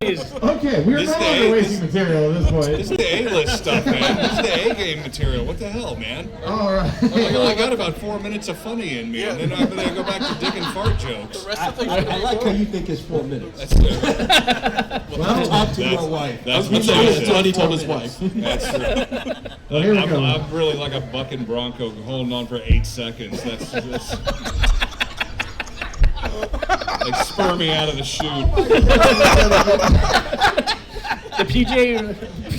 Okay, we're no longer wasting material at this point. This is the A-list stuff, man. This is the A-game material. What the hell, man? All right. I got about 4 minutes of funny in me, and then I'm going to go back to dick and fart jokes. I like how you think it's 4 minutes. That's true. Well, talk to your wife. That's what he told his wife. That's true. Well, here we go. I'm really like a bucking bronco holding on for 8 seconds. That's like spur me out of the chute. The PG,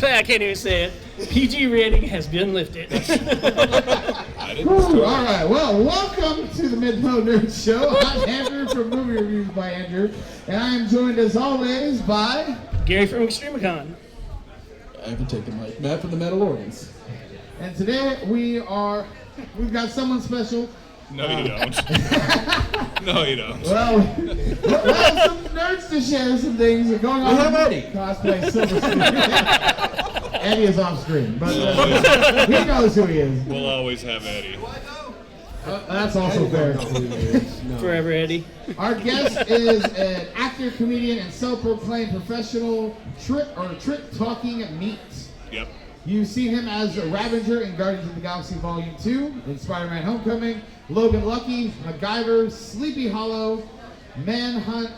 I can't even say it. PG rating has been lifted. I didn't Woo, all right, well, welcome to the Mid-Po Nerd Show. I'm Andrew from Movie Reviews by Andrew, and I am joined as always by... Gary from Extremicon. I haven't taken my Matt from the Mandalorians. And today we've got someone special. No, you don't. No, you don't. Well, we'll have some nerds to share some things that are going on. We have Eddie. Cosplay Silver Screen. Eddie is off screen, but he knows who he is. We'll always have Eddie. That's also fair. Forever Eddie. Our guest is an actor, comedian, and self-proclaimed professional trick-talking meat. Yep. You've seen him as a Ravager in Guardians of the Galaxy Volume 2, in Spider-Man Homecoming, Logan Lucky, MacGyver, Sleepy Hollow, Manhunt,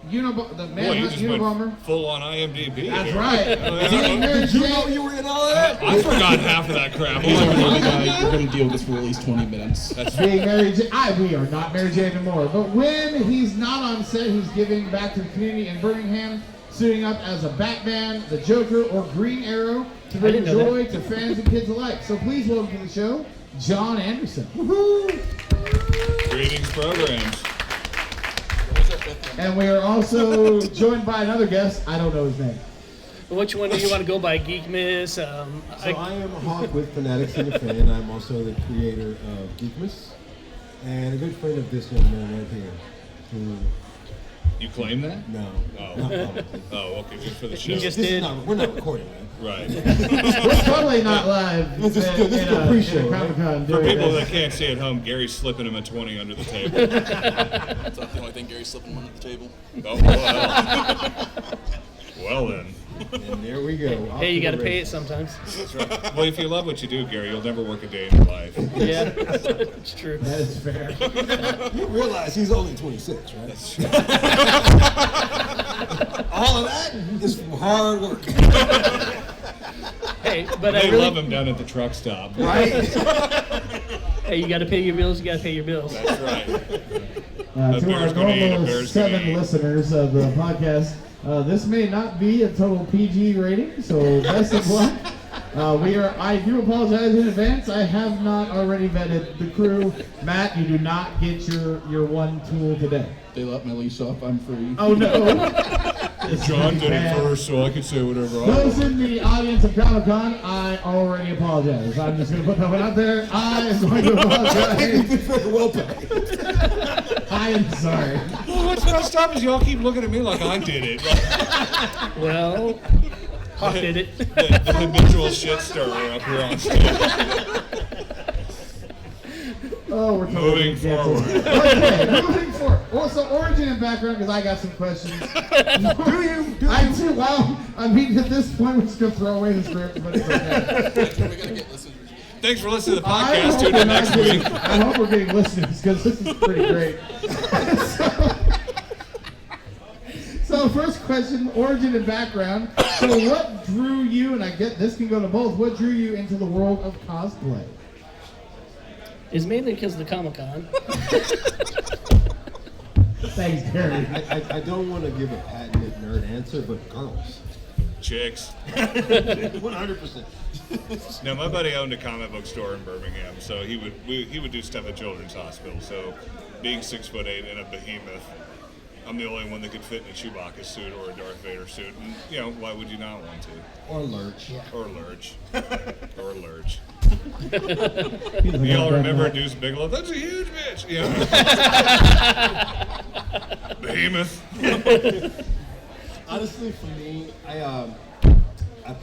Boy, you just Unabomber. went full on IMDb. That's here. right. Did you know you were in all that? I forgot half of that crap. He's our only guy. We're going to deal with this for at least 20 minutes. That's Being Mary Jane, we are not Mary Jane anymore. But when he's not on set, he's giving back to the community in Birmingham, suiting up as a Batman, the Joker, or Green Arrow to bring joy to fans and kids alike. So please welcome to the show, John Anderson. Woohoo! Greetings, programs. And we are also joined by another guest. I don't know his name. Which one do you want to go by? Geek Miss? So I am Hawk with Fanatics and a Fan. I'm also the creator of Geekmas and a good friend of this young man right here. Who, You claim that? no, Oh. not publicly. Oh, okay, just for the show. You just This is did. not, we're not recording, man. Right. We're totally not live. This is good. This is a pre-show, right? Comic-Con For doing people this. that can't see at home, Gary's slipping him a 20 under the table. That's not the only thing Gary's slipping one at the table. Oh, well. Well then. And there we go. Hey, you got to pay it sometimes. That's right. Well, if you love what you do, Gary, you'll never work a day in your life. Yeah, it's true. That is fair. You realize he's only 26, right? That's true. All of that is from hard work. Hey, but They I really love him down at the truck stop. Right? Hey, you got to pay your bills. You got to pay your bills. That's right. To bear's our gonna eat, a normal bear's gonna 7 eat. listeners of the podcast, this may not be a total PG rating, so best of luck. I do apologize in advance. I have not already vetted the crew. Matt, you do not get your one tool today. They let my leash off. I'm free. Oh no! John did it first, so I can say whatever I Those want. in the audience of Comic-Con, I already apologize. I'm just going to put that one out there. I am going to apologize. Very well paid. I am sorry. Well, what's messed up is y'all keep looking at me like I did it. Well, Hawk did it. The habitual shit stirrer up here on stage. Oh, we're totally Moving canceled. forward. Okay, moving forward. Also, origin and background, because I got some questions. Do you? I do. Well, I mean, at this point, we're just going to throw away the script, but it's okay. We gotta get listeners. Thanks for listening to the I podcast. hope Tune we're in not next getting- week. I hope we're getting listeners, because this is pretty great. So, first question, origin and background. So, what drew you, and I get this can go to both, what drew you into the world of cosplay? It's mainly because of the Comic-Con. Thanks, Gary. I don't want to give a patented nerd answer, but girls. Chicks. 100%. Now, my buddy owned a comic book store in Birmingham, so he would do stuff at Children's Hospital. So, being 6'8" and a behemoth, I'm the only one that could fit in a Chewbacca suit or a Darth Vader suit. And, you know, why would you not want to? Or lurch. Or lurch. Or lurch. You all remember Deuce Bigelow? That's a huge bitch. You know? Behemoth. Honestly, for me, I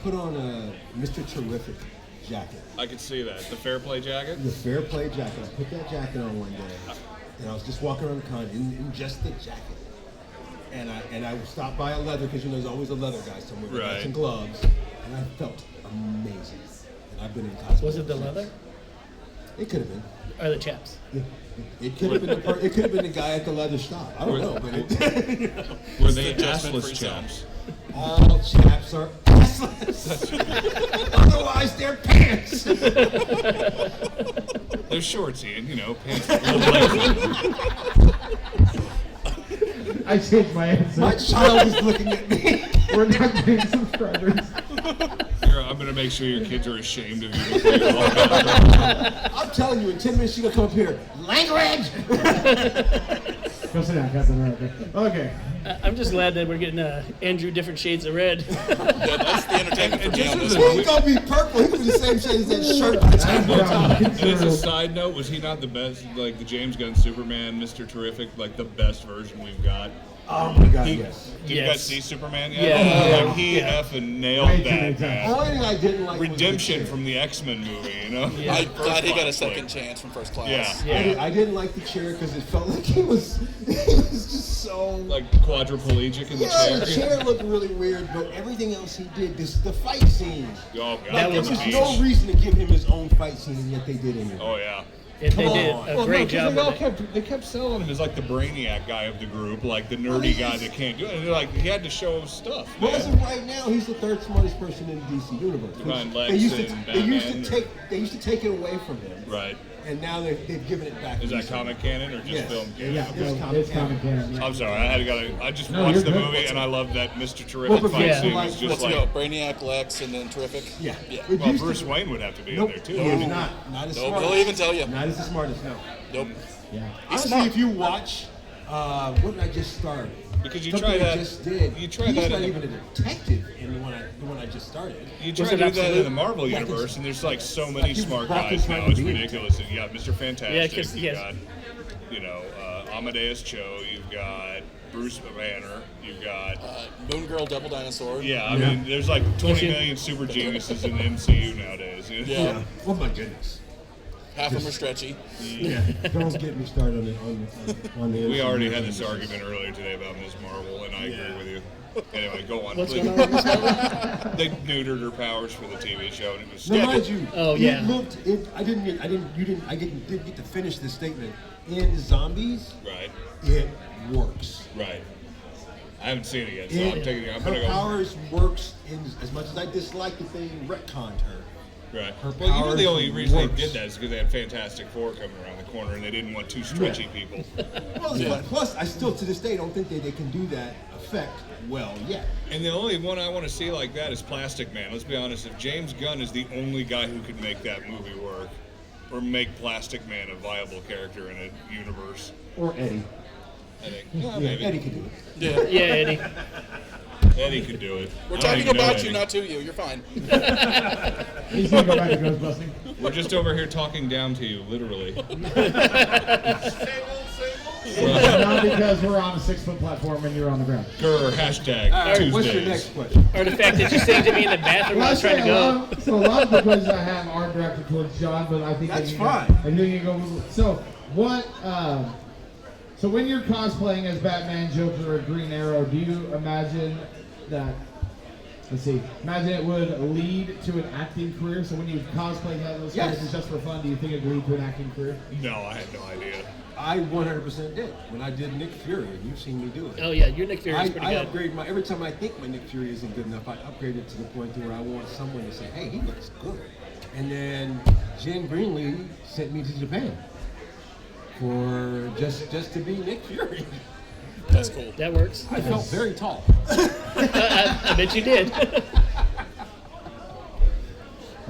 put on a Mr. Terrific jacket. I could see that. The Fair Play jacket? The Fair Play jacket. I put that jacket on one day, and I was just walking around the con in just the jacket. and I stopped by a leather because there's always a leather guy somewhere with Right. some gloves, and I felt amazing. And I've been in cosplay. Was it the since. leather It could have been. or the chaps? It could have been. It could have been the guy at the leather shop. I don't know, but it, Were they adjustment-free assless zone. chaps? all chaps are assless. Otherwise, they're pants. They're shorts, Ian. You know, pants with little legs in them. I changed my answer. My child is looking at me. We're not getting subscribers. I'm going to make sure your kids are ashamed of you before you walk out. I'm telling you, in 10 minutes, she's gonna come up here. Language. Go sit down, Captain America. Okay. I'm just glad that we're getting Andrew different shades of red. Yeah, that's the entertainment for me on this He one. ain't gonna be purple. He can be the same shade as that shirt by the time we're done. And as a side note, was he not the best, like the James Gunn Superman, Mr. Terrific, like the best version we've got? Oh my God, He- yes. Did you Yes. guys see Superman yet? Yeah. Like he Yeah. effing nailed Way too many that, times. man. Only thing I didn't like Redemption was the from the X-Men movie, you know? Yeah. I'm First glad he got a class, second like- chance from first class. Yeah. chair. Yeah. I didn't like the chair because it felt like he was just so. Like quadriplegic in the Yeah, the chair. chair looked really weird, but everything else he did, the fight scene. Oh, God. That There was was beach. no reason to give him his own fight scene, and yet they did anyway. Oh, yeah. And they Come did on. a Well, great no, 'cause job they all with it. they kept selling him as like the brainiac guy of the group, like the nerdy guy that can't do it. And they're like, he had to show his stuff. Well, man. as of right now, he's the third smartest person in the DC universe. Behind They Lex used to, and they used to Batman, take it away from him, Right. and now they've given it back. Is that recently. comic canon or just Yes. film canon? Yeah, It's no, comic it's comic canon. I'm sorry, I just No, watched you're the good. movie and I love that Mr. Terrific Well, but fight yeah. scene. It's just Let's like, go. Brainiac, Lex, and then Terrific. Yeah. Yeah. It well, used to- Bruce Wayne would have to be Nope. in there too. He is not. Not as Nope, smart. he'll even tell you. Not as the smartest. No. Nope. Yeah. Honestly, smart. if you watch, what did I just start? Because you Something try I that- just did. you try He's that not in even a detective in the one I just started. You try Was to it do that in absolute? the Marvel Like universe, it's- and there's like so like many he's smart rocking guys trying now. to It's be it. ridiculous. And you got Mr. Fantastic. Yeah, 'cause- You've yes. got, you know, Amadeus Cho. You've got Bruce Banner. You've got Moon Girl, Double Dinosaur. yeah. I mean, there's like 20 you- million super geniuses in the MCU nowadays. You know? Yeah. Oh my goodness. Half of them are stretchy. Yeah. Don't get me started on the. We already had this argument earlier today about Ms. Marvel, and I agree with you. Anyway, go on. What's please. going on with this one? They neutered her powers for the TV show, and it was Now, stupid. mind you, Oh, yeah. it looked. I didn't get to finish this statement. In Zombies, Right, it works. right. I haven't seen it yet, so I'm taking it. I'm her gonna go. powers works in as much as I dislike that they retconned her. Right. Her Well, you know the powers only reason works. they did that is because they had Fantastic Four coming around the corner, and they didn't want two stretchy people. Well, plus, I still to this day don't think they can do that effect well yet. And the only one I want to see like that is Plastic Man. Let's be honest. If James Gunn is the only guy who could make that movie work, or make Plastic Man a viable character in a universe, Or Eddie. I think Yeah, maybe Eddie could do it. Yeah. Yeah, Eddie. Eddie could do it. We're I don't talking even know about Eddie. you, not to you. You're fine. He's gonna go back to Ghostbusting. We're just over here talking down to you, literally. Not because we're on a 6-foot platform and you're on the ground. Grr, hashtag All right, Tuesdays. what's your next question? Or the fact that you stayed to me in the bathroom when I was trying to go. So a lot of the questions I have are directed towards John, but I think That's I fine. I think you go. So what? So when you're cosplaying as Batman, Joker, or Green Arrow, do you imagine that? Let's see. Imagine it would lead to an acting career. So when you cosplay as those Yes. characters just for fun, do you think it would lead to an acting career? No, I had no idea. I 100% did when I did Nick Fury, and you've seen me do it. Oh yeah, your Nick Fury I is pretty good. upgrade every time I think my Nick Fury isn't good enough, I upgrade it to the point to where I want someone to say, "Hey, he looks good." And then Jen Greenlee sent me to Japan for just to be Nick Fury. That's cool. That works. I felt very tall. I bet you did. I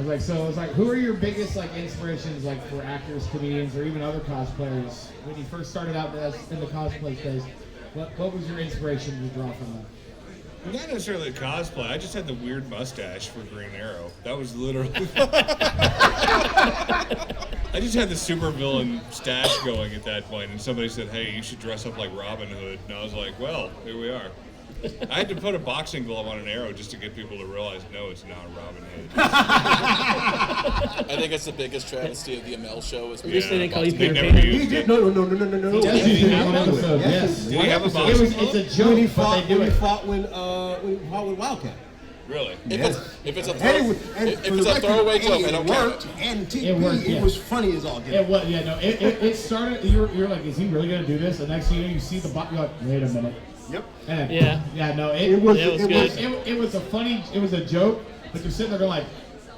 was like, so it's like, who are your biggest like inspirations, like for actors, comedians, or even other cosplayers? When you first started out in the cosplay space, what was your inspiration to draw from that? Not necessarily cosplay. I just had the weird mustache for Green Arrow. That was literally. I just had the supervillain stash going at that point, and somebody said, "Hey, you should dress up like Robin Hood," and I was like, "Well, here we are." I had to put a boxing glove on an arrow just to get people to realize, no, it's not Robin Hood. I think that's the biggest travesty of the ML show. Is At least they didn't call you They Peter never Pan. used it. No. Yes, he did one episode. Yes. Did he have a It's boxing glove? a joke, When he but fought, they do when he it. fought with Wildcat. Really? If it's a throwaway throwaway glove, I don't count worked, it. and It TV, worked, it yeah. was funny as all get It was, yeah, no, it started, you're like, is he really going to do this? And next thing you know, you see the bot, you're like, wait a minute. Yep. And Yeah. no, It was good. It was a funny, it was a joke, but you're sitting there going like,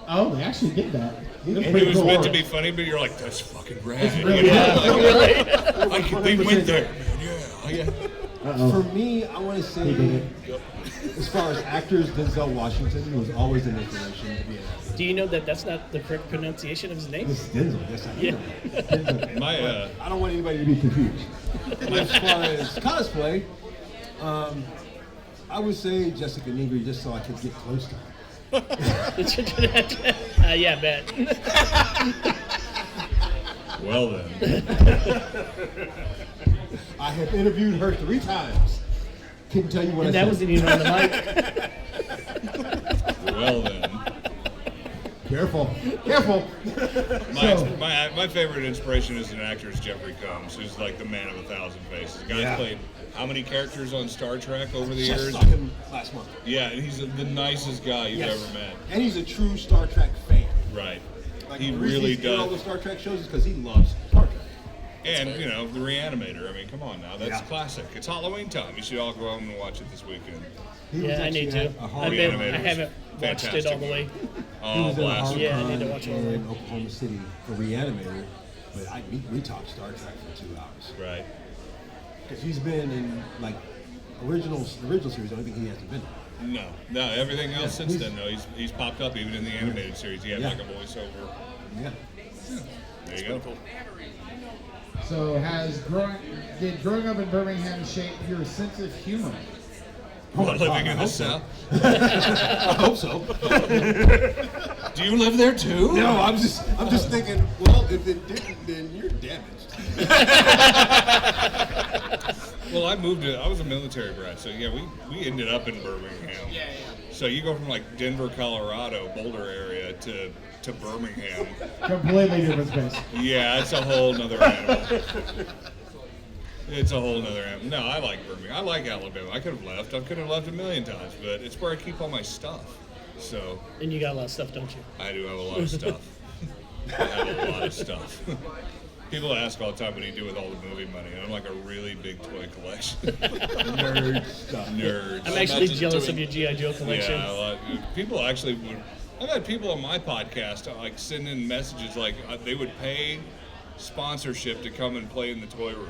oh, they actually did that. It was meant to be funny, but you're like, that's fucking rad. It's really You know? Yeah, They went there. Yeah. For me, I want to say, as far as actors, Denzel Washington was always an inspiration to be an actor. Do you know that that's not the correct pronunciation of his name? This is Denzel, yes, I Yeah. know. My, I don't want anybody to be confused. As far as cosplay, I would say Jessica Negri just so I could get close to her. Yeah, I bet. well then. I have interviewed her 3 times. Couldn't tell you what And I that said. wasn't even on the mic. Well then. Careful. My favorite inspiration as an actor is Jeffrey Combs, who's like the man of 1,000 faces. Guy's Yeah. played how many characters on Star Trek over the Just years? saw him last month. Yeah, and he's the nicest guy you've Yes. ever met. And he's a true Star Trek fan. Right. Like, He the reason really he's in all the does. Star Trek shows is because he loves Star Trek. And, you know, the Reanimator. I mean, come on now. That's Yeah. classic. It's Halloween time. You should all go home and watch it this weekend. He was Yeah, I actually need to. at a hard Reanimator I was haven't watched it all the way. He Oh, was at a blast. hard Yeah, I need to watch it all the way. in Oklahoma City for Reanimator, but we talked Star Trek for 2 hours. Right. Because he's been in like the original series. I don't think he hasn't been. No, everything else since he's- then, though, he's popped up even in the animated series. He had Yeah. like a voiceover. Yeah. There you go. Cool. So did growing up in Birmingham shape your sense of humor? What, living I in the hope so. South? I hope so. Do you live there too? No, I'm just thinking. Well, if it didn't, then you're damaged. Well, I was a military brat, so yeah, we ended up in Birmingham. Yeah. So you go from like Denver, Colorado, Boulder area to Birmingham. Completely different space. Yeah, it's a whole nother animal. It's a whole nother animal. No, I like Birmingham. I like Alabama. I could have left. I could have left a million times, but it's where I keep all my stuff. So And you got a lot of stuff, don't you? I do have a lot of stuff. I have a lot of stuff. People ask all the time what do you do with all the movie money, and I'm like a really big toy collection. Nerd stuff. Nerds. I'm actually imagine jealous doing- of your G.I. Joe collection. Yeah, people actually would. I've had people on my podcast like send in messages like they would pay sponsorship to come and play in the toy room.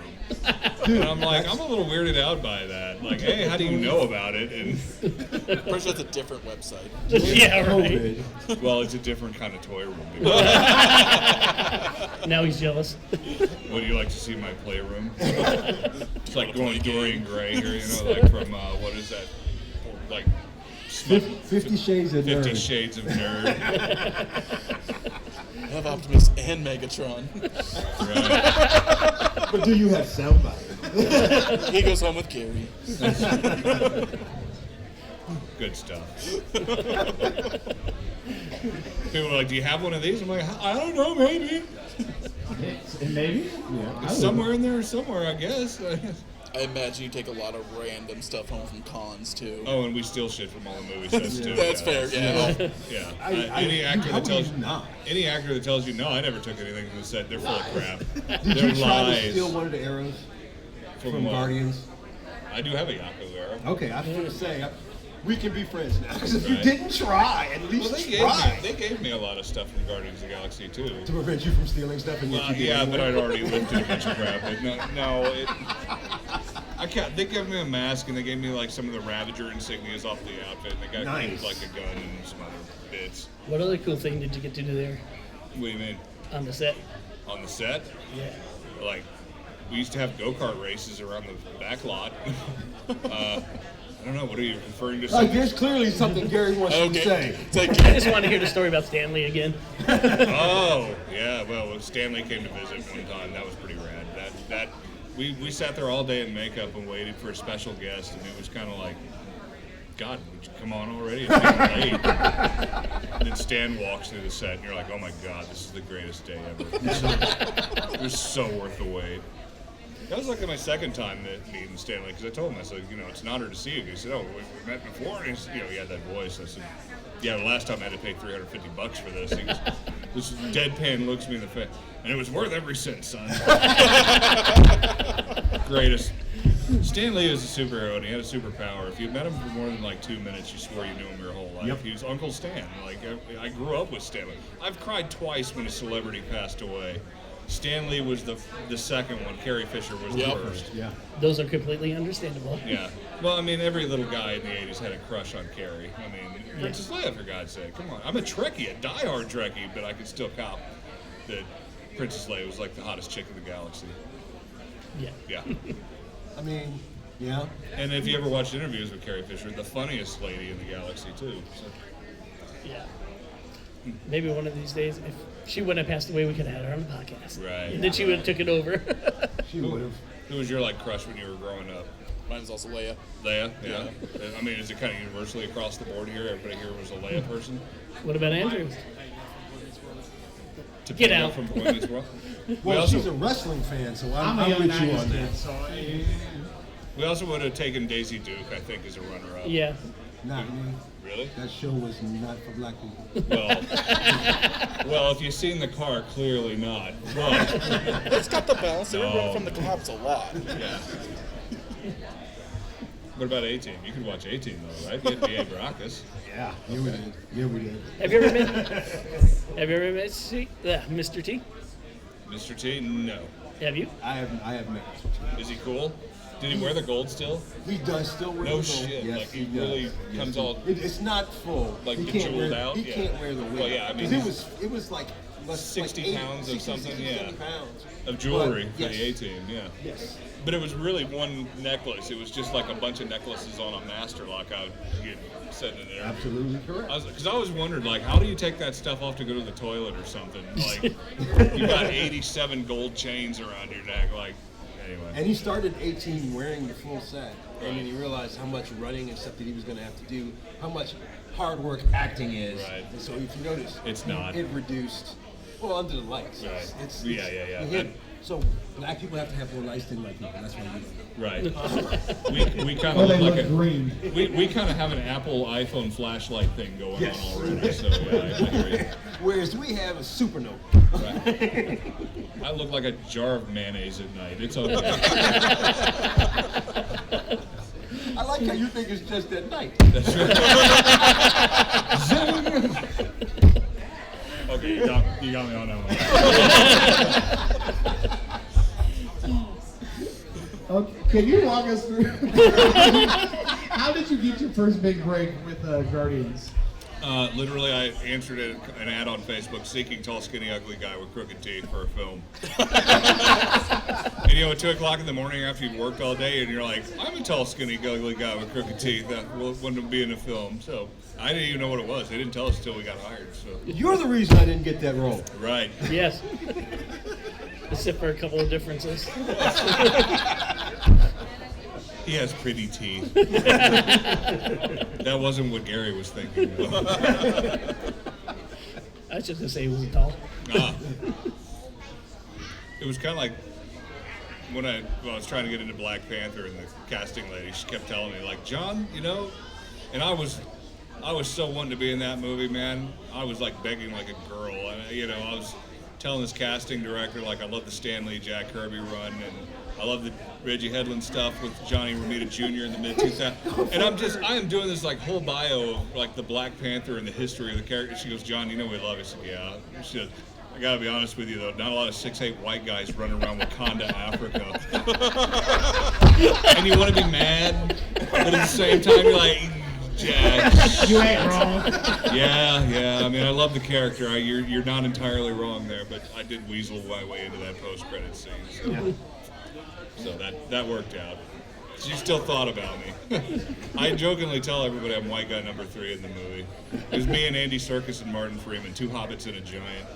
And I'm like, I'm a little weirded out by that. Like, hey, how do you know about it? And Pretty sure that's a different website. Yeah, right. COVID. well, it's a different kind of toy room. Now he's jealous. Would you like to see my playroom? It's like going Dorian Gray here, you know, like from what is that? Like 50 Shades of 50 Nerd. Shades of Nerd. I have Optimus and Megatron. Right. But do you have sound bites? He goes home with Gary. Good stuff. People are like, do you have one of these? I'm like, I don't know, maybe. Maybe? It's somewhere in there somewhere, I guess. I imagine you take a lot of random stuff home from cons too. Oh, and we steal shit from all the movie sets too. That's fair, yeah. Yeah. Any actor Any actor that tells you no, I never took anything from the set, they're full of crap. Did They're you try to lies. steal one of the arrows from what? Guardians? I do have a Yaku arrow. Okay, I was going to say, we can be friends now. Because if you Right. didn't try, at Well, least try. they gave me a lot of stuff from Guardians of the Galaxy too. To prevent you from stealing stuff and yet you did Yeah, anyway. but I'd already lifted a bunch of crap. But I can't. They gave me a mask and they gave me like some of the Ravager insignias off the outfit. And they got Nice. like a gun and some other bits. What other cool thing did you get to do there What do you mean? on the set? On the set? Yeah. Like, we used to have go-kart races around the back lot. I don't know, what are you referring to? Like, there's clearly something Gary wants you to say. It's like, I just want to hear the story about Stanley again. Oh, yeah, well, when Stanley came to visit one time, that was pretty rad. We sat there all day in makeup and waited for a special guest, and it was kind of like, God, would you come on already? It's getting late. And then Stan walks through the set, and you're like, oh my God, this is the greatest day ever. It was so worth the wait. That was like my second time meeting Stanley, because I told him, I said, it's an honor to see you. He said, oh, we met before? And he said, he had that voice. I said, yeah, the last time I had to pay $350 for this. He goes, this deadpan looks me in the face. And it was worth every cent, son. Greatest. Stan Lee is a superhero, and he had a superpower. If you met him for more than like 2 minutes, you swore you knew him your whole life. Yep. He was Uncle Stan. Like, I grew up with Stan Lee. I've cried twice when a celebrity passed away. Stan Lee was the second one. Carrie Fisher was the first. Yeah. Those are completely understandable. Yeah. Well, I mean, every little guy in the 80s had a crush on Carrie. I mean, Princess Leia, for God's sake. Come on. I'm a Trekkie, a diehard Trekkie, but I can still cop that Princess Leia was like the hottest chick in the galaxy. Yeah. Yeah. I mean, yeah. And if you ever watched interviews with Carrie Fisher, the funniest lady in the galaxy, too. So. Yeah. Maybe one of these days, if she wouldn't have passed away, we could have had her on the podcast. Right. And then she would have took it over. She would have. Who was your crush when you were growing up? Mine was also Leia. Leia? Yeah. I mean, is it kind of universally across the board here? Everybody here was a Leia person? What about Andrew? To Get pick up out. from Boy Meets World? Well, also- she's a wrestling fan, so I'm I'm a young with you 90s on kid, that. so We also would have taken Daisy Duke, I think, as a runner-up. Yeah. Not me. Really? That show was not for black people. Well, if you've seen the car, clearly not. But, It's got the balance. They were No. running from the cops a lot. yeah. What about A-Team? You could watch A-Team, though, right? You had B.A. Baracus. Yeah. Yeah, we did. Yeah, we did. Have you ever met Mr. T? Mr. T? No. Have you? I have met. Is he cool? Did he wear the gold still? He does still wear No the gold. shit, Yes, like, he does. really comes he- all- It's not full. Like, he can't bejeweled wear, out? He Yeah. can't wear the wig. Well, yeah, I mean, 'Cause it was like 60 like 80, pounds of 60, something, 60, yeah. 70 pounds. Of jewelry But, for yes. the A-Team, yeah. Yes. But it was really one necklace. It was just like a bunch of necklaces on a master lock. You said in there. Absolutely correct. Because I always wondered, like, how do you take that stuff off to go to the toilet or something? Like, you got 87 gold chains around your neck. Like, anyway. And he started 18 wearing the full set, and then he realized how much running and stuff that he was going to have to do, how much hard work acting is. Right. And so if you notice, It's not. It reduced. Well, under the lights. Right. It's Yeah. it hit- so black people have to have more lights than white people. That's why we do. Right. we kind Oh, of they look like look green. we kind of have an Apple iPhone flashlight thing going Yes. on already. So yeah, I hear you. Whereas we have a supernova. Right. I look like a jar of mayonnaise at night. It's okay. I like how you think it's just at night. That's right. Okay, you got me on that one. Okay, can you walk us through? How did you get your first big break with Guardians? Literally, I answered an ad on Facebook seeking tall, skinny, ugly guy with crooked teeth for a film. And at 2 o'clock in the morning after you've worked all day, and you're like, I'm a tall, skinny, ugly guy with crooked teeth that wanted to be in a film. So I didn't even know what it was. They didn't tell us until we got hired. So You're the reason I didn't get that role. right. Yes. Except for a couple of differences. He has pretty teeth. That wasn't what Gary was thinking. I was just gonna say he was tall. It was kind of like when I was trying to get into Black Panther, and the casting lady, she kept telling me, like, John, and I was so wanting to be in that movie, man. I was like begging like a girl, and I was telling this casting director, like, I love the Stan Lee, Jack Kirby run, and I love the Reggie Hedlund stuff with Johnny Romita Jr. in the mid-2000s. And I am doing this like whole bio of like the Black Panther and the history of the character. She goes, John, we love you. I said, yeah. She said, I gotta be honest with you though, not a lot of 6'8" white guys running around Wakanda, Africa. And you want to be mad, but at the same time you're like, Jack. You ain't wrong. Yeah. I mean, I love the character. You're not entirely wrong there, but I did weasel my way into that post-credit scene. So that worked out. She still thought about me. I jokingly tell everybody I'm white guy number 3 in the movie. It was me and Andy Serkis and Martin Freeman, 2 hobbits and a giant.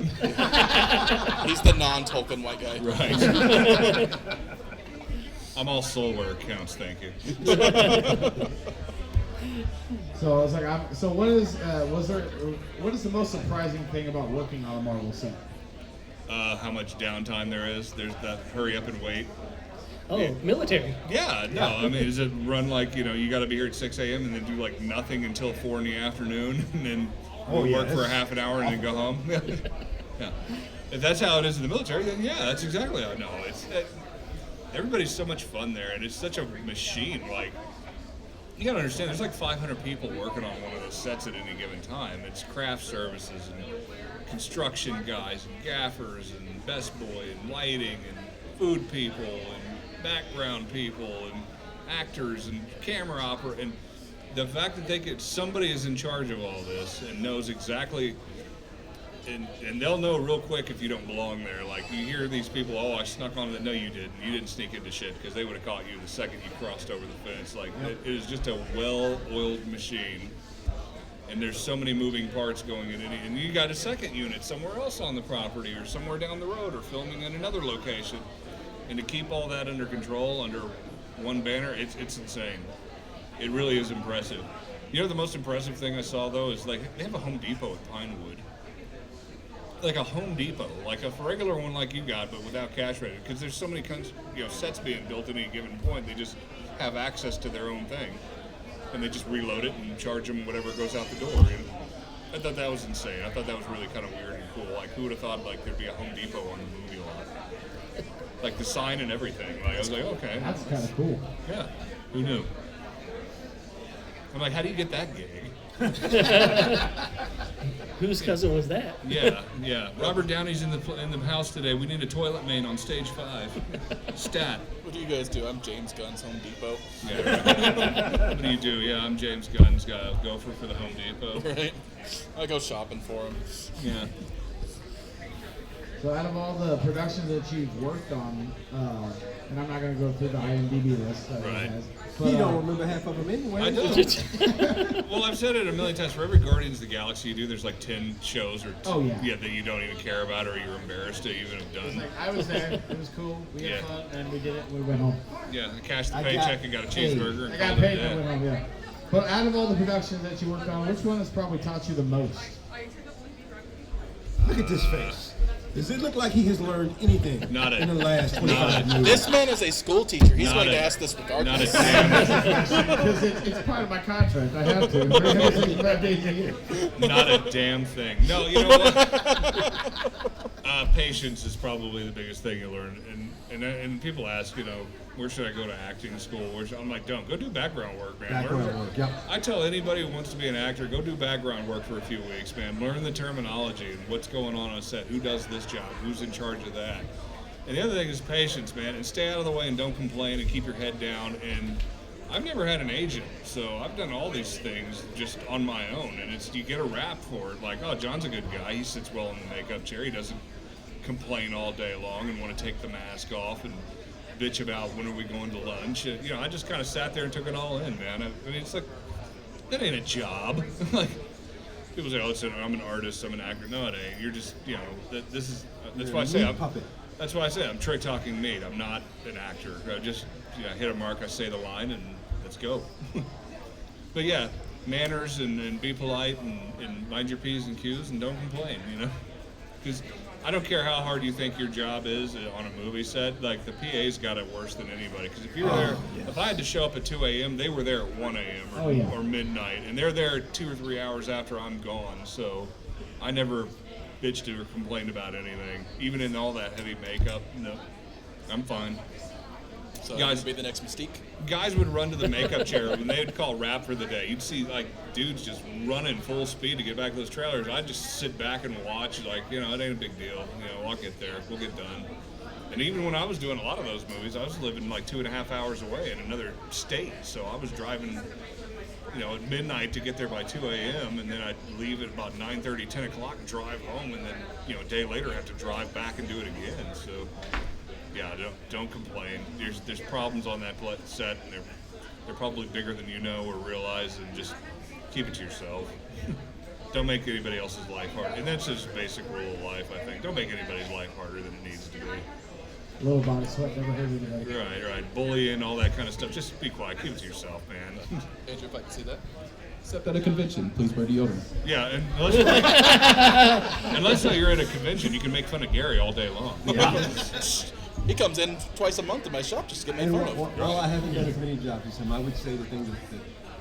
He's the non-Tolkien white guy. Right. I'm all soul where it counts, thank you. So I was like, so what is what is the most surprising thing about working on a Marvel set? How much downtime there is. There's that hurry up and wait. Oh, Yeah. military. Yeah, no, I mean, does it run like, you got to be here at 6 a.m. and then do like nothing until 4 in the afternoon and then work for a half an hour and then go home? Yeah. If that's how it is in the military, then yeah, that's exactly how. No, everybody's so much fun there, and it's such a machine. Like, you gotta understand, there's like 500 people working on one of those sets at any given time. It's craft services and construction guys and gaffers and best boy and lighting and food people and background people and actors and camera opera, and the fact that somebody is in charge of all this and knows exactly. And they'll know real quick if you don't belong there. Like, you hear these people, oh, I snuck on it. No, you didn't. You didn't sneak into shit, because they would have caught you the second you crossed over the fence. Like, it is just a well-oiled machine. And there's so many moving parts going in. And you got a second unit somewhere else on the property or somewhere down the road or filming in another location. And to keep all that under control, under one banner, it's insane. It really is impressive. You know, the most impressive thing I saw, though, is like they have a Home Depot at Pinewood. Like a Home Depot, like a regular one like you got, but without cash register. Because there's so many sets being built at any given point, they just have access to their own thing, and they just reload it and charge them whatever goes out the door. I thought that was insane. I thought that was really kind of weird and cool. Like, who would have thought like there'd be a Home Depot on the movie lot? Like the sign and everything. Like, I was like, okay, That's kind of cool. yeah, who knew? I'm like, how do you get that gig? Whose cousin was that? Yeah. Robert Downey's in the house today. We need a toilet main on stage 5. Stat. What do you guys do? I'm James Gunn's Home Depot. Yeah. Right. What do you do? Yeah, I'm James Gunn's gopher for the Home Depot. Right. I go shopping for him. Yeah. So out of all the productions that you've worked on, and I'm not going to go through the IMDb list, Right. But, You don't remember half of them anyway. I don't. Well, I've said it a million times. For every Guardians of the Galaxy you do, there's like 10 shows or that you don't even care about or you're embarrassed to even have done. Like, I was there. It was cool. We had Yeah. fun, and we did it. We went home. Yeah, I cashed the paycheck and got a cheeseburger. I And got called paid it and a went day. home. Yeah. But out of all the productions that you worked on, which one has probably taught you the most? Look at this face. Does it look like he has learned anything Not in the it. last 25 Not it. years? This man is a school teacher. He's Not going to a- ask this Not regardless. a damn, Because it's part of my contract. I have to. 365 days a year. not a damn thing. No, you know what? Patience is probably the biggest thing you learn. And people ask, where should I go to acting school? I'm like, don't. Go do background work, man. Background work, yep. I tell anybody who wants to be an actor, go do background work for a few weeks, man. Learn the terminology and what's going on a set. Who does this job? Who's in charge of that? And the other thing is patience, man. And stay out of the way and don't complain and keep your head down. And I've never had an agent, so I've done all these things just on my own. And you get a rap for it. Like, oh, John's a good guy. He sits well in the makeup chair. He doesn't complain all day long and want to take the mask off and bitch about when are we going to lunch. I just kind of sat there and took it all in, man. I mean, it's like, that ain't a job. Like, people say, oh, I'm an artist, I'm an actor. No, it ain't. You're just, that's why I say that's why I say I'm trick talking meat. I'm not an actor. I just hit a mark, I say the line, and let's go. But yeah, manners and be polite and mind your P's and Q's and don't complain, Because I don't care how hard you think your job is on a movie set. Like, the PA's got it worse than anybody. Because if you were there, if I had to show up at 2 a.m., they were there at 1 a.m. Or midnight. And they're there 2 or 3 hours after I'm gone. So I never bitched or complained about anything. Even in all that heavy makeup, no, I'm fine. So Guys- to be the next Mystique. Guys would run to the makeup chair when they would call rap for the day. You'd see like dudes just running full speed to get back to those trailers. I'd just sit back and watch, like, it ain't a big deal. I'll get there. We'll get done. And even when I was doing a lot of those movies, I was living like 2.5 hours away in another state. So I was driving, at midnight to get there by 2 a.m. and then I'd leave at about 9:30, 10 o'clock and drive home, and then a day later have to drive back and do it again. So. Yeah, don't complain. There's problems on that set, and they're probably bigger than you know or realize, and just keep it to yourself. Don't make anybody else's life hard. And that's just a basic rule of life, I think. Don't make anybody's life harder than it needs to be. Little body sweat never hurt anybody. Right. Bullying, all that kind of stuff. Just be quiet. Keep it to yourself, man. Andrew, if I can see that. Except at a convention, please wear deodorant. Yeah, and unless you're at a convention, you can make fun of Gary all day long. He comes in twice a month to my shop just to get made And fun of. while I haven't done as many jobs as him, I would say the thing that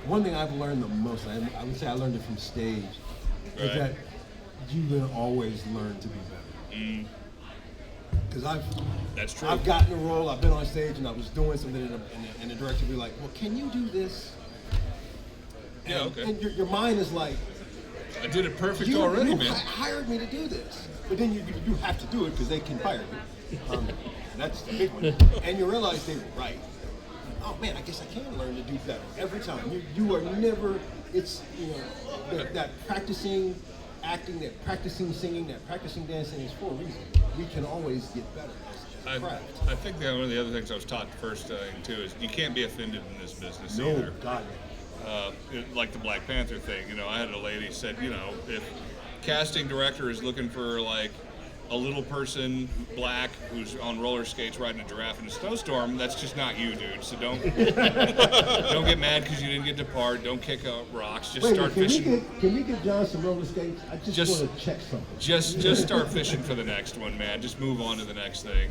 one thing I've learned the most, and I would say I learned it from stage, is Right. that you will always learn to be better. Because That's true. I've gotten a role, I've been on stage, and I was doing something, and the director would be like, well, can you do this? Yeah, okay. And your mind is like, I did it perfect you already, man. hired me to do this. But then you have to do it because they can fire you. That's the big one. And you realize they were right. Oh man, I guess I can learn to do better every time. You are never, it's, that practicing acting, that practicing singing, that practicing dancing is for a reason. We can always get better as a craft. I think that one of the other things I was taught the first thing too is you can't be offended in this business either. God. Like the Black Panther thing, I had a lady said, if casting director is looking for like a little person, black, who's on roller skates riding a giraffe in a snowstorm, that's just not you, dude. So don't don't get mad because you didn't get to part. Don't kick up rocks. Just start fishing. Can we get John some roller skates? I just want to check something. Just start fishing for the next one, man. Just move on to the next thing.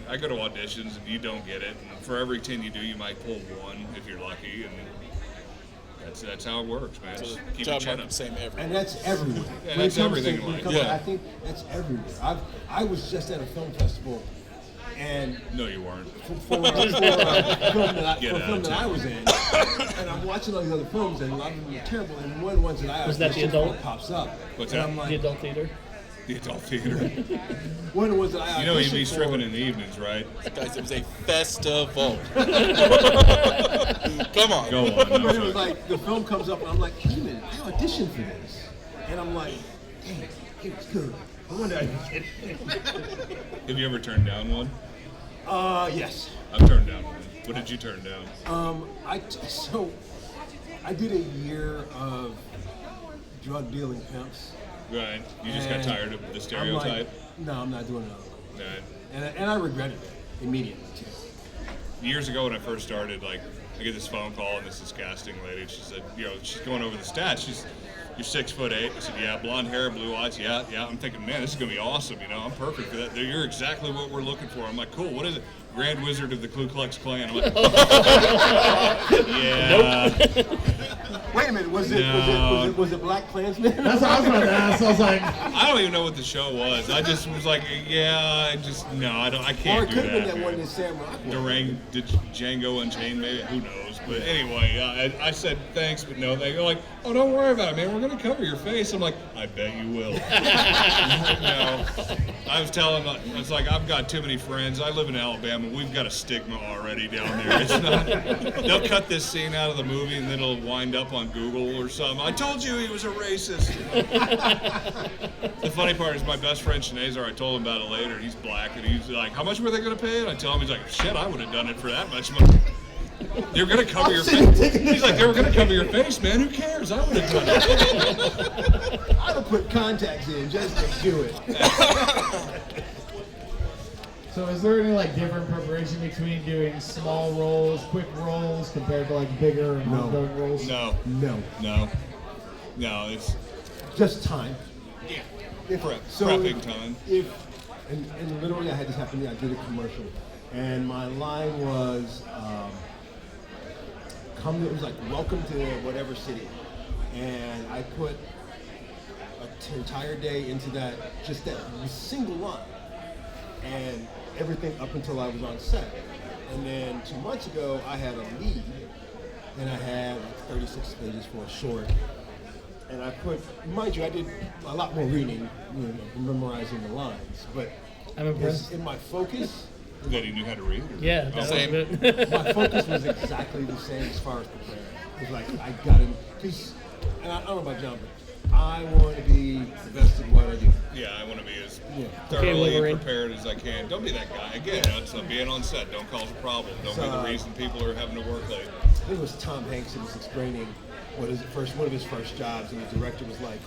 I go to auditions and you don't get it. And for every 10 you do, you might pull one if you're lucky. And that's how it works, man. So Just the keep job your chin market's up. the same everywhere. And that's everywhere. Yeah, When that's it comes everything to- in when it life. comes to Yeah. acting, that's everywhere. I was just at a film festival, and No, you weren't. for a film that Get out of I was in, and I'm watching all these other films, and a lot of them are terrible. And one of the ones that I Was that the auditioned for adult? pops up. What's and that? I'm like, The adult theater. The adult theater. one of the ones that I You'd be auditioned stripping for. in the evenings, right? Guys, it was a festival. Come on. Go on. But I'm it sorry. was like the film comes up, and I'm like, wait a minute, I auditioned for this, and I'm like, dang, it was good. I wonder I didn't get it. Have you ever turned down one? Yes. I've turned down one. What did you turn down? I did a year of drug dealing pimps. Right. You just got And tired of the I'm stereotype? like, no, I'm not doing another one. Right. And I regretted it immediately too. Years ago when I first started, like, I get this phone call and this is casting lady. She said, she's going over the stats. You're 6'8". I said, yeah, blonde hair, blue eyes. Yeah. I'm thinking, man, this is gonna be awesome. I'm perfect for that. You're exactly what we're looking for. I'm like, cool. What is it? Grand Wizard of the Ku Klux Klan. I'm like, yeah. Wait a minute, was it Black Klansman? That's what I was about to ask. I was like, I don't even know what the show was. I just was like, I Or can't it do could have been that. that man. one that Sam Rockwell. Django Unchained, maybe, who knows? But anyway, I said thanks, but no. They go like, oh, don't worry about it, man. We're gonna cover your face. I'm like, I bet you will. I was telling, it's like I've got too many friends. I live in Alabama. We've got a stigma already down there. It's not. They'll cut this scene out of the movie and then it'll wind up on Google or something. I told you he was a racist. The funny part is my best friend Shanazar, I told him about it later. He's black and he's like, how much were they going to pay? And I tell him, he's like, shit, I would have done it for that much money. They were going to cover your face. He's like, they were going to cover your face, man. Who cares? I would have done it. I would put contacts in just to do it. so is there any different preparation between doing small roles, quick roles, compared to bigger and ongoing roles? No. No, it's Just time. prepping time. And literally I had this happen to me. I did a commercial, and my line was, it was like, welcome to whatever city. And I put an entire day into that single line. And everything up until I was on set. And then 2 months ago, I had a lead, and I had 36 pages for a short. And I put, mind you, I did a lot more reading, memorizing the lines. But I'm impressed. in my focus, That he knew how to read? Yeah, that Same. was it. my focus was exactly the same as far as preparing. It's like, I got to, and I don't know about John, but I want to be the best at what I do. Yeah, I want to be as Okay, thoroughly Wolverine. prepared as I can. Don't be that guy. Again, it's being on set. Don't cause a problem. Don't be the reason people are having to work late. I think it was Tom Hanks who was explaining one of his first jobs, and the director was like,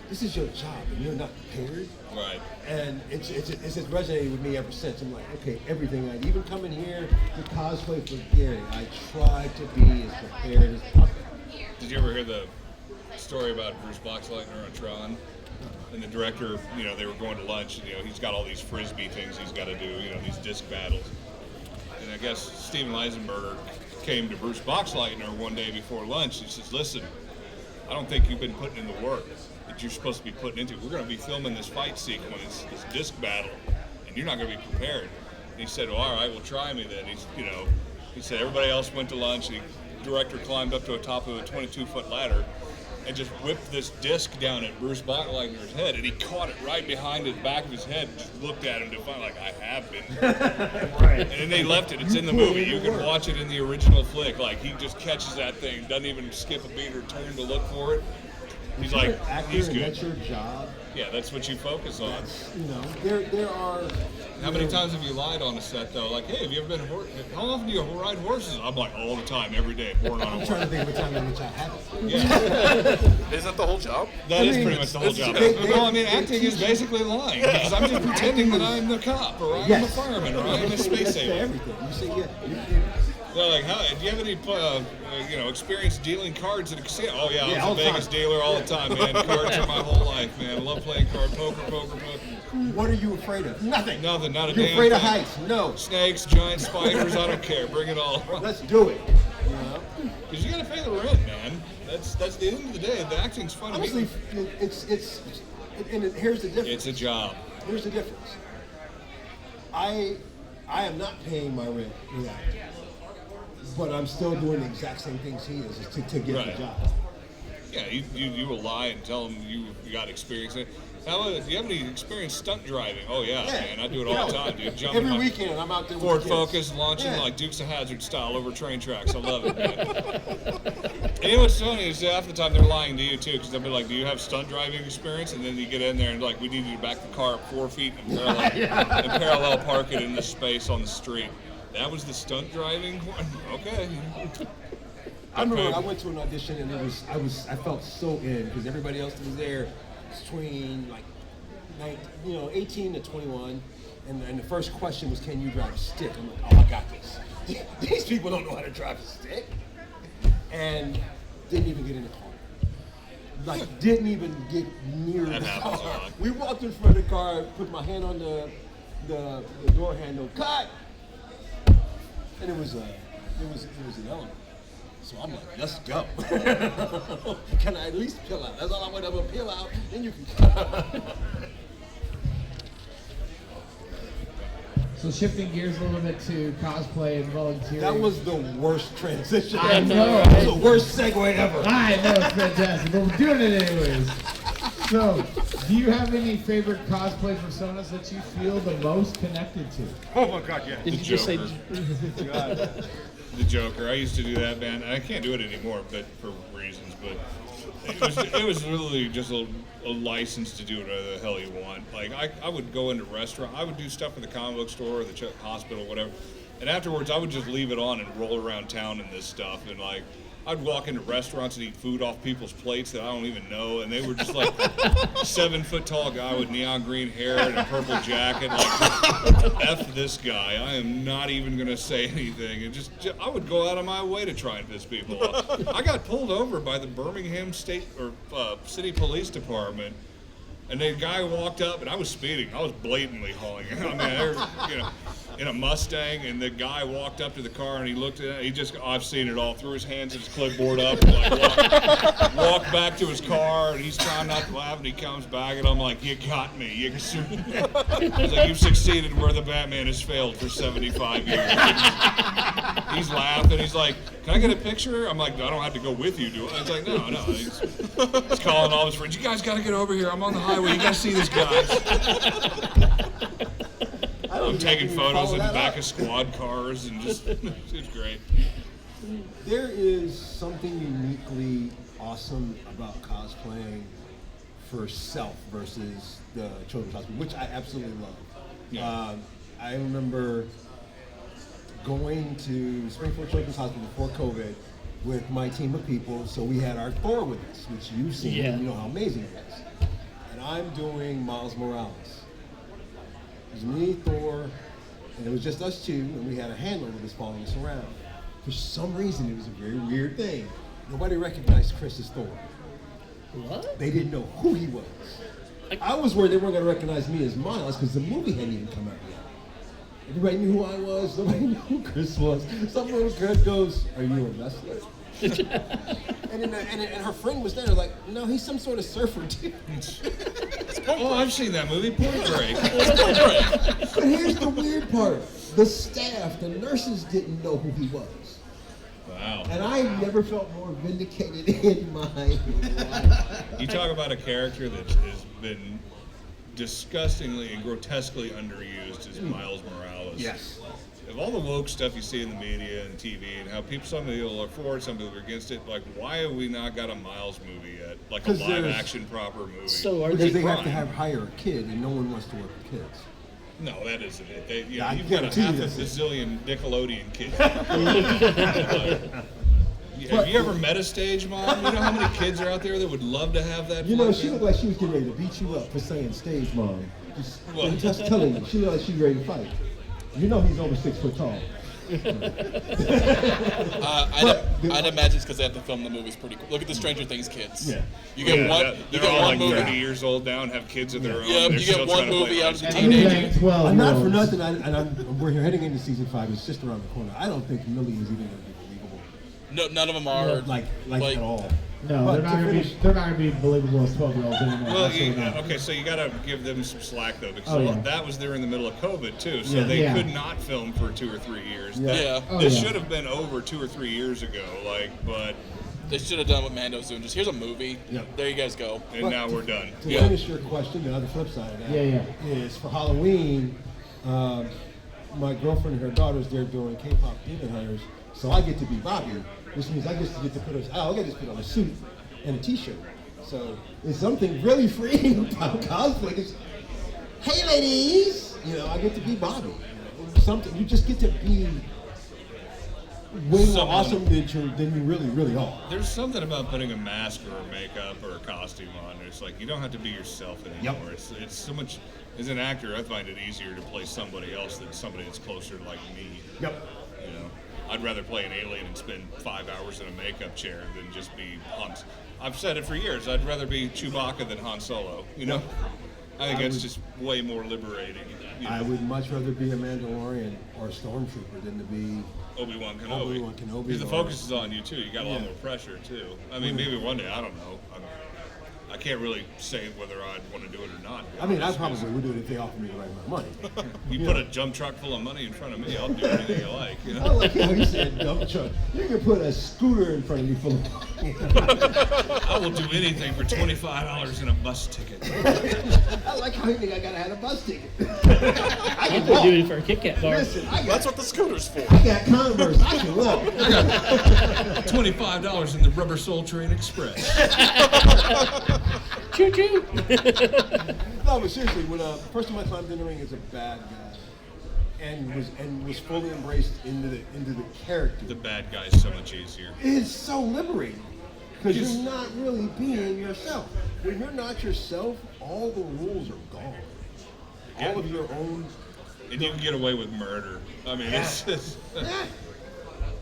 this is your job, and you're not prepared. Right. And it's resonated with me ever since. I'm like, okay, everything. I even coming here to cosplay for Gary, I try to be as prepared as possible. Did you ever hear the story about Bruce Boxleitner on Tron? And the director, they were going to lunch, and, he's got all these frisbee things he's got to do, these disc battles. And I guess Steven Leisenberger came to Bruce Boxleitner one day before lunch. He says, listen, I don't think you've been putting in the work that you're supposed to be putting into. We're going to be filming this fight sequence, this disc battle, and you're not going to be prepared. And he said, well, all right, well, try me then. He said everybody else went to lunch, and the director climbed up to the top of a 22-foot ladder and just whipped this disc down at Bruce Boxleitner's head, and he caught it right behind the back of his head and just looked at him to find, like, I have been. Right. And then they left it. It's in the movie. You can watch it in the original flick. Like, he just catches that thing, doesn't even skip a beat or turn to look for it. He's like, he's good. That's your job. Yeah, that's what you focus on. There are. How many times have you lied on a set, though? Like, hey, have you ever been how often do you ride horses? I'm like, all the time, every day, born on a I'm horse. trying to think of a time in which I haven't. Yeah. Isn't that the whole job? That is pretty much the whole job. No, I mean, acting is basically lying. Because I'm just pretending that I'm the cop, or I'm a fireman, or I'm a space alien. Everything. You say, They're like, do you have any, experience dealing cards at a casino? Oh, yeah, I was all a the Vegas time. dealer all the time, man. Cards are my whole life, man. I love playing poker. What are you afraid of? Nothing. Nothing, not a You're damn afraid thing. of heights? No. Snakes, giant spiders, I don't care. Bring it all. Let's do it. Because you got to pay the rent, man. That's the end of the day. The acting's fun. Honestly, here's the difference. It's a job. Here's the difference. I am not paying my rent with acting, but I'm still doing the exact same things he is to get Right. the job. Yeah, you will lie and tell them you got experience. Now, do you have any experience stunt driving? Oh, yeah, man. I do it all the time, dude. Jumping Every my weekend, I'm out there with Ford the kids. Focus, launching Yeah. like Dukes of Hazzard style over train tracks. I love it, man. And you know what's funny is half the time they're lying to you, too, because they'll be like, do you have stunt driving experience? And then you get in there and like, we need you to back the car up 4 feet and parallel park it in the space on the street. That was the stunt driving one? Okay. I remember I went to an audition and I felt so in because everybody else was there between like 18 to 21, and the first question was, can you drive a stick? I'm like, oh, I got this. These people don't know how to drive a stick, and didn't even get in the car. Like, didn't even get near That the happens a car. lot. We walked in front of the car, put my hand on the door handle, cut, and it was an element. So I'm like, let's go. Can I at least peel out? That's all I want to do, peel out, then you can cut. So shifting gears a little bit to cosplay and volunteering. That was the worst transition. I know. That was the worst segue ever. I know, it's fantastic, but we're doing it anyways. So, do you have any favorite cosplay personas that you feel the most connected to? Oh my God, yeah. Did you just say? The Joker. I used to do that, man. I can't do it anymore, but for reasons. But it was really just a license to do whatever the hell you want. Like I would go into restaurant. I would do stuff at the comic book store, or the hospital, whatever. And afterwards, I would just leave it on and roll around town in this stuff. And like, I'd walk into restaurants and eat food off people's plates that I don't even know, and they were just like 7 foot tall guy with neon green hair and a purple jacket. Like, F this guy. I am not even gonna say anything. And just I would go out of my way to try and piss people off. I got pulled over by the Birmingham State or City Police Department. And the guy walked up, and I was speeding. I was blatantly hauling it. I mean, in a Mustang, and the guy walked up to the car, and he looked at it. I've seen it all. Threw his hands in his clipboard up, and like walked back to his car, and he's trying not to laugh, and he comes back, and I'm like, you got me. He's like, you've succeeded where the Batman has failed for 75 years. He's laughing. He's like, can I get a picture? I'm like, I don't have to go with you, do I? It's like, no. He's calling all his friends. You guys got to get over here. I'm on the highway. You got to see this guy. I'm taking photos in the back of squad cars and just, it's great. There is something uniquely awesome about cosplaying for self versus the children's hospital, which I absolutely love. Yeah. I remember going to Springfield Children's Hospital before COVID with my team of people. So we had our Thor with us, which you've seen, Yeah. and you know how amazing it is. And I'm doing Miles Morales. It was me, Thor, and it was just us two, and we had a handler with us following us around. For some reason, it was a very weird thing. nobody recognized Chris as Thor. What? They didn't know who he was. I was worried they weren't going to recognize me as Miles because the movie hadn't even come out yet. Everybody knew who I was. Nobody knew who Chris was. Some little kid goes, "Are you a wrestler?" and her friend was there, like, "No, he's some sort of surfer dude." Oh, I've seen that movie, Point Break. But here's the weird part: the staff, the nurses, didn't know who he was. Wow. And I never felt more vindicated in my life. You talk about a character that has been disgustingly and grotesquely underused as Miles Morales. Yes. Of all the woke stuff you see in the media and TV and how some people are for it, some people are against it, like, why have we not got a Miles movie yet? Like a 'Cause live there's- action proper movie. So are Because they? they have to hire a kid, and no one wants to work with kids. No, that isn't it. Yeah, I you've got a guarantee you half a that's it. bazillion Nickelodeon kids. Have you ever met a stage mom? You know how many kids are out there that would love to have that? You know, fun she thing? looked like she was getting ready to beat you up for saying stage mom. What? I'm just telling you, she looked like she was ready to fight. You know he's over 6 foot tall. I'd imagine it's because they have to film the movies pretty quick. Look at the Stranger Things kids. Yeah. You get one. You They're get all one like movie. 30 years old now and have kids of their own. Yeah, They're you still get one trying to play movie high out of the school. I'm teenager. playing 12 I'm not for nothing, we're heading into season 5. It's just around the corner. I don't think Millie is even going to be believable. No, none of them are Like at all. No, But they're not to gonna be. finish- They're not gonna be believable as 12-year-olds anymore. Well, Absolutely not. okay, so you got to give them some slack though, because Oh, yeah. that was there in the middle of COVID too, so Yeah. they Yeah. could not film for 2 or 3 years. Yeah. Yeah. Oh, This yeah. should have been over 2 or 3 years ago, but They should have done what Mando's doing. Just here's a movie. Yeah. There you guys go. and But now we're done. To Yeah. finish your question, the other flip side of that is for Halloween, my girlfriend and her daughters, they're doing K-pop demon hunters, so I get to be Bobby, which means I get to put on a suit and a t-shirt. So it's something really freeing about cosplay. It's, hey ladies, I get to be Bobby. Something you just get to be way more Someone- awesome than you really, really are. There's something about putting a mask or a makeup or a costume on. It's like you don't have to be yourself anymore. Yep. It's so much. As an actor, I find it easier to play somebody else than somebody that's closer to like me. Yep. I'd rather play an alien and spend 5 hours in a makeup chair than just be Han. I've said it for years. I'd rather be Chewbacca than Han Solo. I think it's just way more liberating. I would much rather be a Mandalorian or a Stormtrooper than to be Obi-Wan Kenobi. Obi-Wan Kenobi Because the or- focus is on you too. You got a lot Yeah. more pressure too. I mean, maybe one day. I don't know. I can't really say whether I'd want to do it or not. to be I mean, I honest. probably would do it if they offered me the right amount of money. You put a dump truck full of money in front of me, I'll do anything you like. I like how you said dump truck. You can put a scooter in front of me full of money. I will do anything for $25 and a bus ticket. I like how you think I gotta have a bus ticket. I can do it for a Kit Kat bar. Listen, That's what the scooter's for. I got Converse. I can walk. $25 in the Rubber Soul Train Express. Choo choo. No, but seriously, when the first time I climbed in the ring as a bad guy, and was fully embraced into the character, The bad guy's so much easier. it's so liberating because Yes. you're not really being yourself. When you're not yourself, all the rules are gone. All of your own. And you can get away with murder. I mean, it's just... Yeah.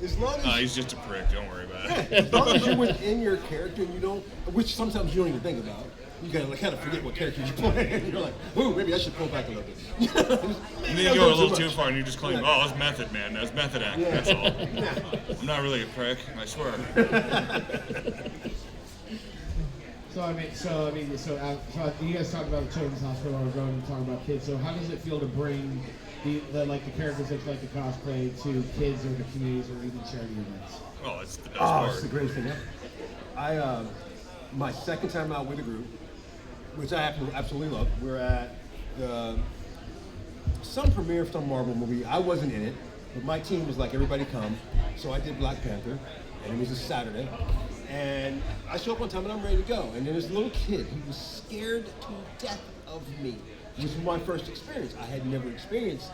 As long as He's just a prick. Don't worry about it. as long as you're within your character and you don't, which sometimes you don't even think about. You gotta kind of forget what character you're playing. You're like, ooh, maybe I should pull back a little bit. And then you go a little too far and you just claim, oh, that's method, man. That's method acting. Yeah. That's all. I'm not really a prick. I swear. So you guys talked about the children's hospital. We're going to talk about kids. So how does it feel to bring the characters that like the cosplay to kids or the communities or even charity events? Oh, it's the best Oh, part. it's the greatest thing ever. My second time out with a group, which I absolutely love. We're at some premiere of some Marvel movie. I wasn't in it, but my team was like, everybody come. So I did Black Panther, and it was a Saturday. And I show up on time and I'm ready to go. And then this little kid, he was scared to death of me, which was my first experience. I had never experienced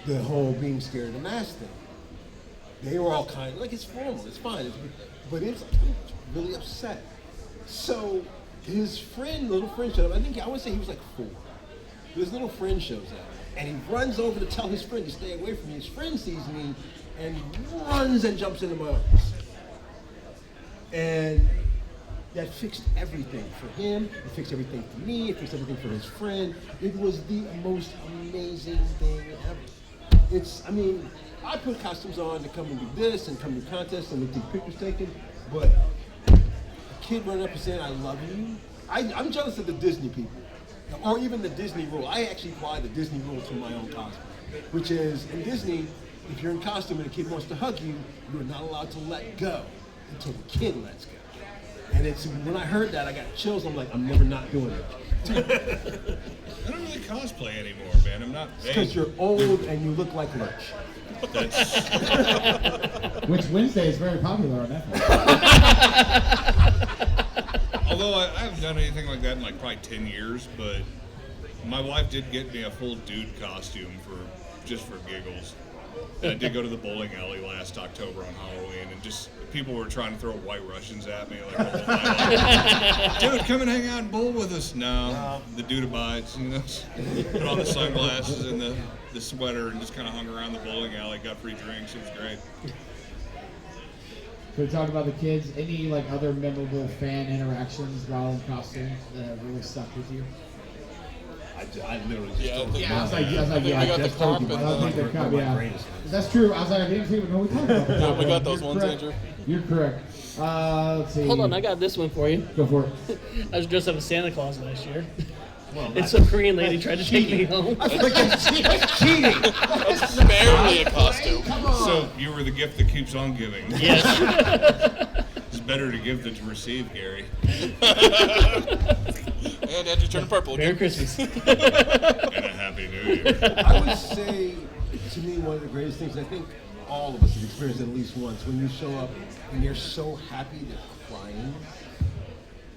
the whole being scared of the mask thing. They were all kind of like, it's formal, it's fine, but it's really upset. So his little friend showed up. I want to say he was like 4. His little friend shows up, and he runs over to tell his friend to stay away from me. His friend sees me and runs and jumps into my arms. And that fixed everything for him. It fixed everything for me. It fixed everything for his friend. It was the most amazing thing ever. I mean, I put costumes on to come and do this and come to contests and take pictures taken, but a kid running up and saying, I love you. I'm jealous of the Disney people, or even the Disney rule. I actually apply the Disney rule to my own costume, which is, in Disney, if you're in costume and a kid wants to hug you, you're not allowed to let go until the kid lets go. And when I heard that, I got chills. I'm like, I'm never not doing it. I don't really cosplay anymore, man. I'm not. Because you're old and you look like Lurch. That's Which Wednesday is very popular on Netflix. although I haven't done anything like that in like probably 10 years, but my wife did get me a full dude costume just for giggles. And I did go to the bowling alley last October on Halloween, and just people were trying to throw White Russians at me like the whole night. Dude, come and hang out and bowl with us. No, the dude abides. Put on the sunglasses and the sweater, and just kind of hung around the bowling alley. Got free drinks. It was great. So we talked about the kids. Any like other memorable fan interactions while in costume that really stuck with you? I literally just told him. I was like, We got the just told cop you. and I don't think they're cop, yeah. That's true. I was like, I didn't even know we talked about the cop. we got those You're ones, correct. Andrew. You're correct. Let's see. Hold on, I got this one for you. Go for it. I was dressed up as Santa Claus last year. And some Korean lady tried to take me home. That's cheating. That's barely a costume. So you were the gift that keeps on giving. Yes. It's better to give than to receive, Gary. And Andrew turned purple Merry again. Christmas. And a happy New Year. I would say, to me, one of the greatest things I think all of us have experienced at least once, when you show up and you're so happy they're crying.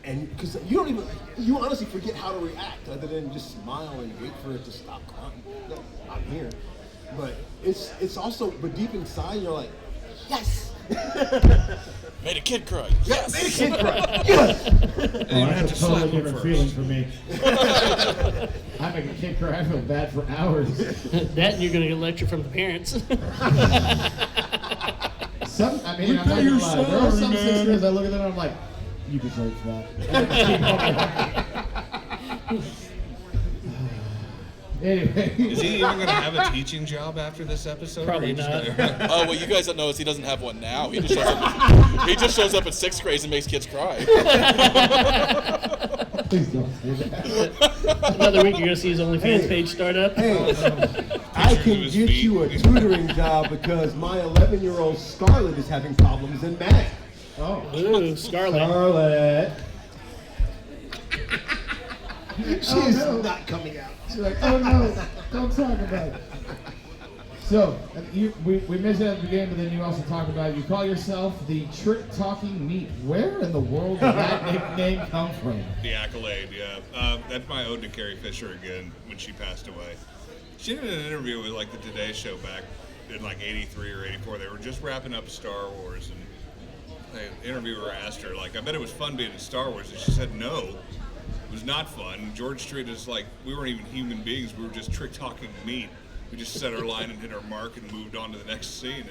And because you honestly forget how to react other than just smile and wait for it to stop crying. No, I'm here. But it's also, but deep inside you're like, yes! Made a kid cry. Yes! Made a kid cry. Yes! Oh, that's a slap totally him different first. feeling for me. I make a kid cry. I feel bad for hours. That and you're going to get a lecture from the parents. I'm not gonna lie. There are some sisters I look at them and I'm like, you deserve that. Anyway. Is he even going to have a teaching job after this episode? Probably Or you not. just gonna- Oh, what you guys don't know is he doesn't have one now. He just shows up in 6th grade and makes kids cry. Please don't say that. Another week you're going to see his OnlyFans page start up. Hey, I Pictures can of his get feet. you a tutoring job because my 11-year-old Scarlett is having problems in math. Oh. Ooh, Scarlet. Scarlett. She's no. not coming out. She's like, oh no, don't talk about it. So, we mentioned at the beginning, but then you also talked about, you call yourself the trick-talking meat. Where in the world did that nickname come from? The accolade, yeah. That's my ode to Carrie Fisher again when she passed away. She did an interview with like the Today Show back in like 83 or 84. They were just wrapping up Star Wars, and the interviewer asked her, like, I bet it was fun being in Star Wars, and she said no. It was not fun. George treated us like we weren't even human beings. We were just trick-talking meat. We just set our line and hit our mark and moved on to the next scene.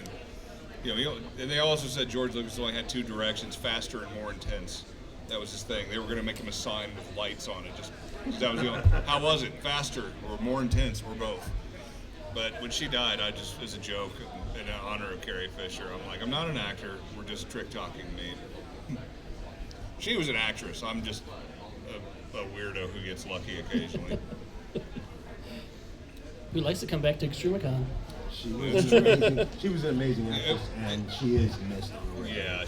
And and they also said George Lucas only had two directions: faster and more intense. That was his thing. They were going to make him a sign with lights on it. Just that was the only. How was it? Faster or more intense? Or both. But when she died, I just, as a joke, in honor of Carrie Fisher, I'm like, I'm not an actor. We're just trick-talking meat. She was an actress. I'm just a weirdo who gets lucky occasionally. Who likes to come back to Extremicon. She was amazing. She was an amazing actress, and she is missed. Yeah,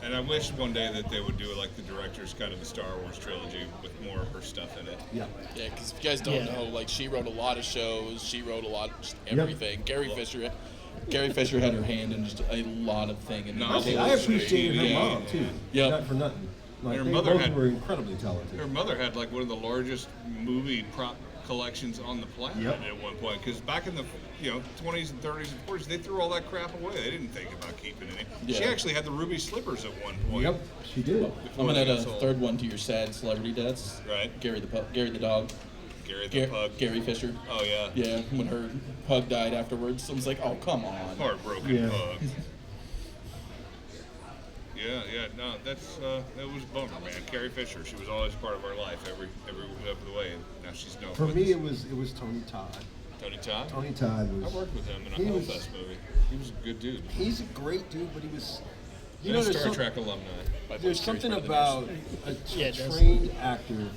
and I wish one day that they would do like the director's cut of the Star Wars trilogy with more of her stuff in it. Yeah. Yeah, because if you guys don't know, like, she wrote a lot of shows. She wrote a lot of just everything. Carrie Fisher had her hand in just a lot of things. And I appreciated her mom too. Yep. Not for nothing. Like, Her they mother both had- were incredibly talented. Her mother had like one of the largest movie prop collections on the planet at one point, because back in the 20s and 30s and 40s, they threw all that crap away. They didn't think about keeping any. Yeah. She actually had the ruby slippers at one point. Yep, she did. I'm gonna add a Sold. third one to your sad celebrity deaths. Right. Gary the dog. Gary the pug. Gary Fisher. Oh yeah. Yeah, when her pug died afterwards, I was like, oh, come on. Heartbroken pug. Yeah. No, that's that was a bummer, man. Carrie Fisher, she was always part of our life every step of the way, and now she's no. For me, it was Tony Todd. Tony Todd. Tony Todd I was. worked with him in a Hellfest movie. He was a good dude. He's a great dude, but he was. And a Star Trek alumni. There's something about a Yeah, it does. trained actor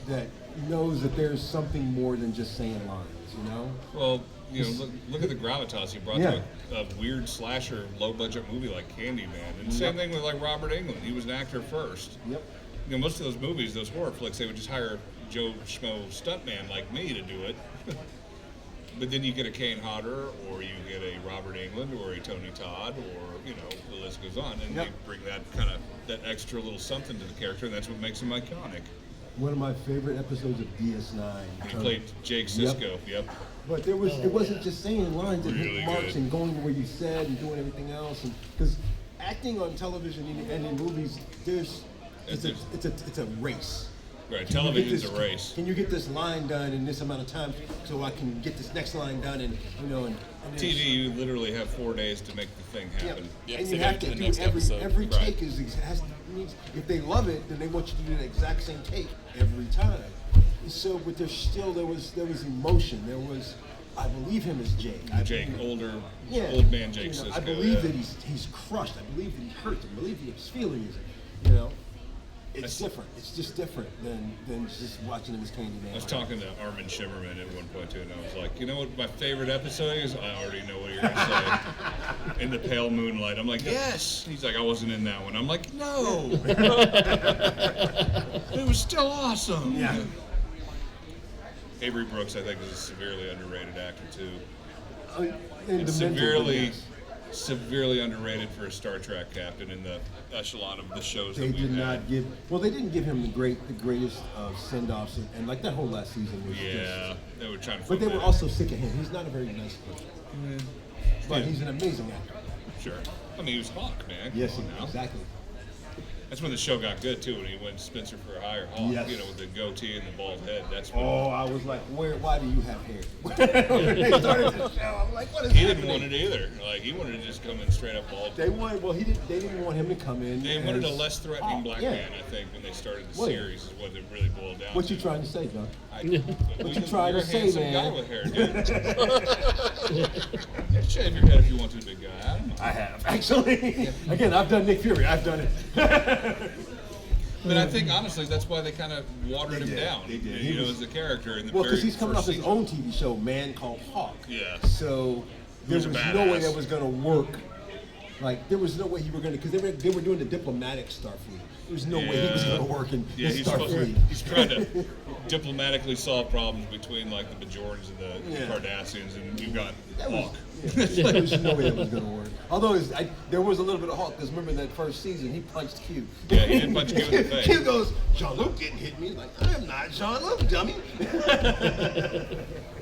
that knows that there's something more than just saying lines. You know. Well, you know, look at the gravitas he brought Yeah. to a weird slasher, low-budget movie like Candyman. And same thing with like Robert Englund. He was an actor first. Yep. You know, most of those movies, those horror flicks, they would just hire a Joe Schmo stuntman like me to do it. But then you get a Kane Hodder, or you get a Robert Englund, or a Tony Todd, or, you know, the list goes on. And Yep. they bring that extra little something to the character, and that's what makes him iconic. One of my favorite episodes of DS9. When he played Jake Sisko. Yep. But it wasn't just saying lines and Really hitting marks good. and going where you said and doing everything else. And because acting on television and in movies, it's a race. Right, Can you get television's this- a race. Can you get this line done in this amount of time so I can get this next line done and you know and there's- TV, you literally have 4 days to make the thing Yeah. happen. Yeah, and so you they have gotta to do the do next episode. every Right. take means if they love it, then they want you to do the exact same take every time. So, but there was emotion. There was, I believe him as Jake. Jake, old man Jake You know, Sisko. I believe yeah. that he's crushed. I believe that he hurts. I believe that he's feeling it. You know, it's different. It's just different than just watching him as Candyman. I was talking to Armin Shimmerman at one point too, and I was like, you know what my favorite episode is? I already know what you're gonna say. In the pale moonlight. I'm like, yes. He's like, I wasn't in that one. I'm like, no. It was still awesome. Yeah. Avery Brooks, I think, is a severely underrated actor too. And And demented, severely underrated for a Star Trek captain in the echelon of the shows They that we've did had. not give. Well, they didn't give him the greatest send-offs, and like that whole last season was. Yeah, they were trying to. But they flip were that. also sick of him. He's not a very nice person. But he's an amazing actor. Sure. I mean, he was Hawk, man. Come Yes, on now. exactly. That's when the show got good too. When he went Spencer for a Higher Hawk, Yes. you know, with the goatee and the bald head. That's when Oh, I was like, why do you have hair? When they started the show, I'm like, what is he happening? didn't want it either. Like he wanted to just come in straight up bald. They didn't want him to come in. They wanted a as less threatening Hawk. black Yeah. man, I think, when they started the Well, yeah. series, is what it really boiled down What to. you trying to say, John? What you trying to say, handsome man? guy with hair, dude. Shave your head if you want to, big guy. I don't know. I have, actually. Again, I've done Nick Fury. I've done it. But I think honestly, that's why they kind of watered him did. down. They did. You He know, was- as a character in the Well, very because he's coming off first his season. own TV show, Man Called Hawk. Yeah. So there was was a no way badass. that was going to work. Like, there was no way he were going to, because they were doing the diplomatic Starfleet. There was no way he was going to work in he's Starfleet. he's trying to diplomatically solve problems between like the Bajorans and the Yeah. Cardassians, and you've got That was, Hawk. yeah, there was no way that was going to work. Although there was a little bit of Hawk, because remember that first season, he punched Q. Yeah, he did punch Q in the face. Q goes, Jean-Luc didn't hit me. Like, I'm not Jean-Luc, dummy. You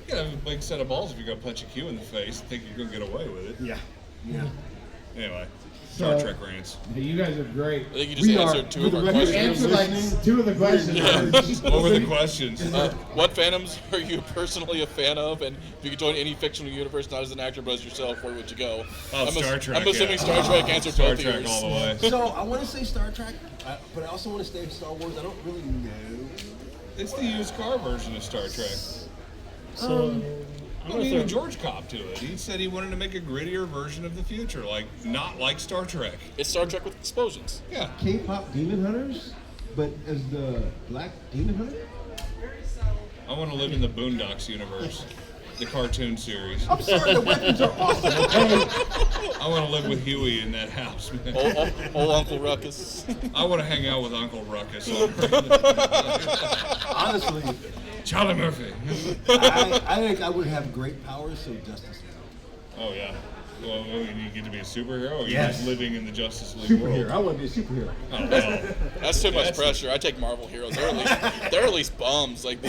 gotta have a big set of balls if you're gonna punch a Q in the face and think you're gonna get away with it. Yeah. Yeah. Anyway, Star So- Trek rants. You guys are great. I think you just We are- answered two for of the our record, You questions. answered like 2 of the questions. What were the questions? What fandoms are you personally a fan of? And if you could join any fictional universe, not as an actor but as yourself, where would you go? Oh, Star Trek, I'm assuming yeah. Star Trek answered Star both Trek yours. all the way. So I want to say Star Trek, but I also want to say Star Wars. I don't really know. It's the used car version of Star Trek. So, I mean, even George copped to it. He said he wanted to make a grittier version of the future, like not like Star Trek. It's Star Trek with explosions. Yeah. K-pop demon hunters, but as the black demon hunter. I want to live in the Boondocks universe, the cartoon series. I'm sorry, the weapons are awesome. Okay. I want to live with Huey in that house, man. Old Uncle Ruckus. I want to hang out with Uncle Ruckus. Honestly, Charlie Murphy. I think I would have great powers, so Justice League. Oh yeah. Well, you get to be a superhero, or you're Yes. just living in the Justice League Superhero. world. I want to be a superhero. Oh, well. That's too much pressure. I take Marvel heroes. They're at least bums. Like the